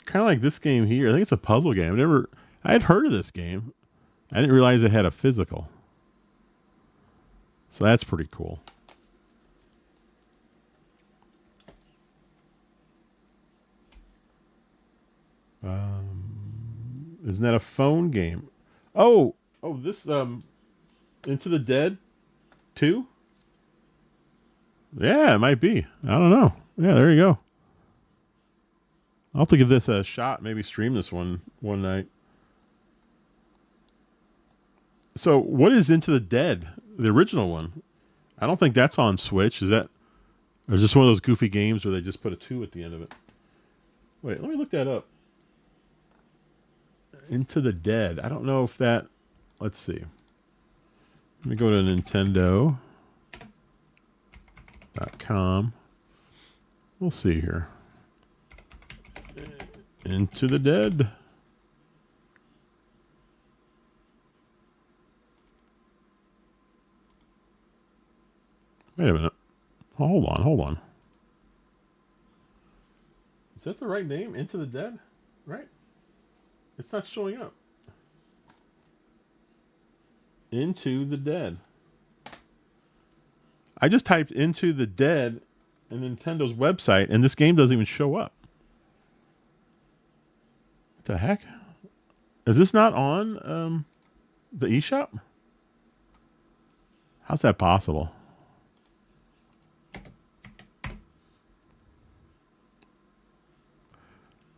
Kind of like this game here. I think it's a puzzle game. I had heard of this game. I didn't realize it had a physical. So that's pretty cool. Isn't that a phone game? Oh, this Into the Dead 2? Yeah, it might be. I don't know. Yeah, there you go. I'll have to give this a shot. Maybe stream this one night. So, what is Into the Dead? The original one? I don't think that's on Switch. Is that? Or is this one of those goofy games where they just put a 2 at the end of it? Wait, let me look that up. Into the Dead. I don't know if that... Let's see. Let me go to Nintendo.com. We'll see here. Into the Dead. Wait a minute. Hold on. Is that the right name? Into the Dead? Right? It's not showing up. Into the Dead. I just typed Into the Dead in Nintendo's website, and this game doesn't even show up. What the heck? Is this not on the eShop? How's that possible?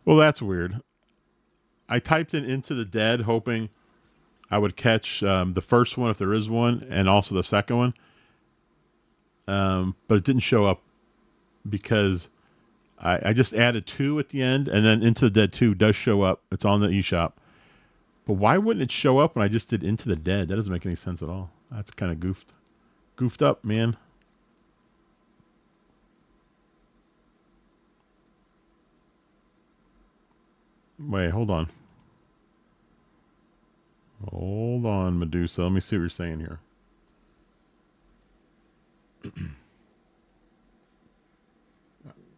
Well, that's weird. I typed in Into the Dead hoping I would catch the first one if there is one, and also the second one. But it didn't show up because I just added 2 at the end, and then Into the Dead 2 does show up. It's on the eShop. But why wouldn't it show up when I just did Into the Dead? That doesn't make any sense at all. That's kind of goofed up, man. Wait, hold on. Hold on, Medusa. Let me see what you're saying here.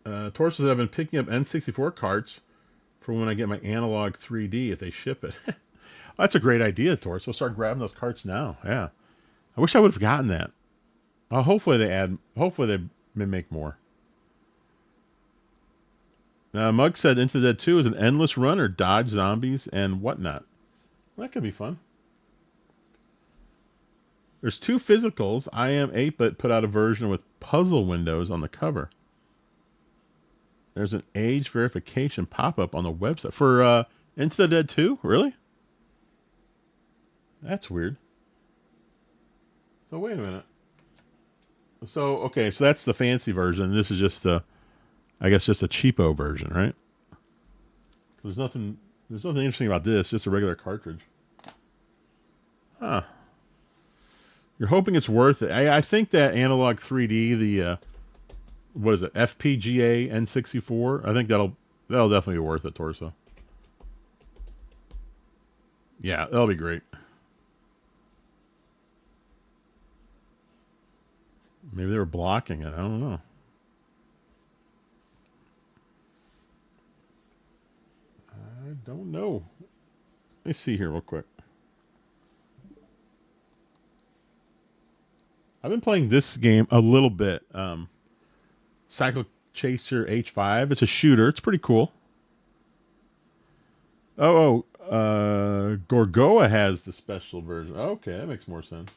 Torso said I've been picking up N64 carts for when I get my analog 3D if they ship it. That's a great idea, Torso. Start grabbing those carts now. Yeah. I wish I would have gotten that. Hopefully they may make more. Mug said Into the Dead 2 is an endless run or dodge zombies and whatnot. Well, that could be fun. There's 2 physicals. I Am 8-Bit put out a version with puzzle windows on the cover. There's an age verification pop-up on the website for Into the Dead 2? Really? That's weird. So wait a minute. So, okay, so that's the fancy version. This is just I guess just a cheapo version, right? There's nothing interesting about this, just a regular cartridge. Huh. You're hoping it's worth it. I think that analog 3D, the what is it? FPGA N64. I think that'll definitely be worth it, Torso. Yeah, that'll be great. Maybe they were blocking it. I don't know. I don't know. Let me see here real quick. I've been playing this game a little bit. Cycle Chaser H5. It's a shooter. It's pretty cool. Gorgoa has the special version. Okay, that makes more sense.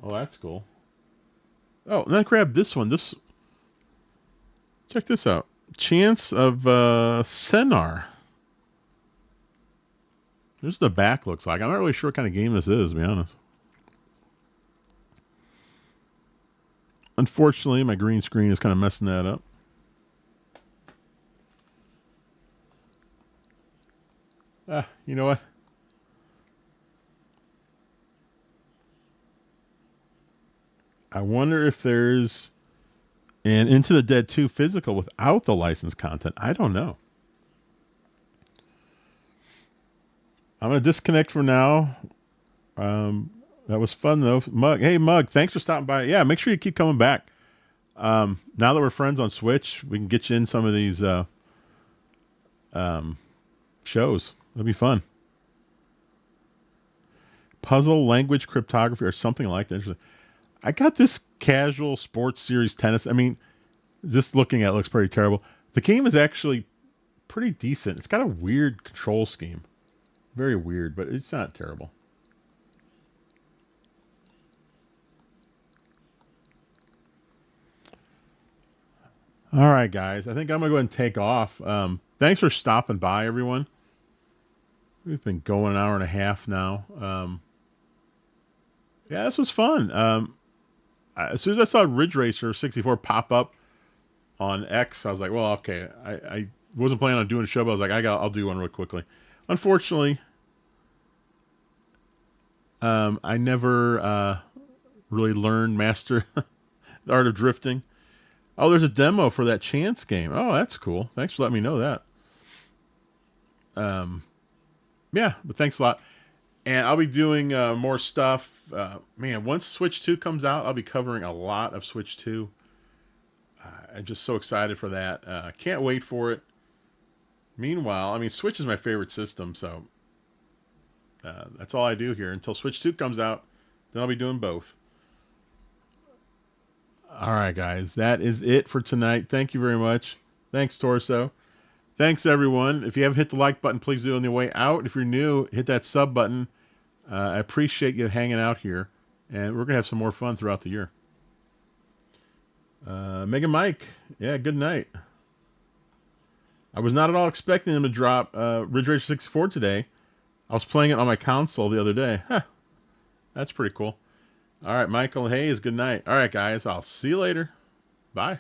Oh, that's cool. Oh, and then grab this one. Check this out. Chance of Senar. Here's what the back looks like. I'm not really sure what kind of game this is, to be honest. Unfortunately, my green screen is kind of messing that up. You know what? I wonder if there's an Into the Dead 2 physical without the licensed content. I don't know. I'm going to disconnect for now. That was fun though. Mug, hey Mug, thanks for stopping by. Yeah, make sure you keep coming back. Now that we're friends on Switch, we can get you in some of these shows. It'll be fun. Puzzle, language, cryptography, or something like that. I got this casual sports series tennis. I mean, just looking at it looks pretty terrible. The game is actually pretty decent. It's got a weird control scheme. Very weird, but it's not terrible. All right, guys. I think I'm going to go ahead and take off. Thanks for stopping by, everyone. We've been going an hour and a half now. Yeah, this was fun. As soon as I saw Ridge Racer 64 pop up on X, I was like, well, okay. I wasn't planning on doing a show, but I was like, I'll do one real quickly. Unfortunately, I never really learned master the art of drifting. Oh, there's a demo for that Chance game. Oh, that's cool. Thanks for letting me know that. Yeah, but thanks a lot. And I'll be doing more stuff. Man, once Switch 2 comes out, I'll be covering a lot of Switch 2. I'm just so excited for that. Can't wait for it. Meanwhile, I mean, Switch is my favorite system, so that's all I do here. Until Switch 2 comes out, then I'll be doing both. All right, guys. That is it for tonight. Thank you very much. Thanks, Torso. Thanks, everyone. If you haven't hit the like button, please do it on the way out. If you're new, hit that sub button. I appreciate you hanging out here. And we're going to have some more fun throughout the year. Mega Mike. Yeah, good night. I was not at all expecting them to drop Ridge Racer 64 today. I was playing it on my console the other day. Huh. That's pretty cool. All right, Michael Hayes, good night. All right, guys, I'll see you later. Bye.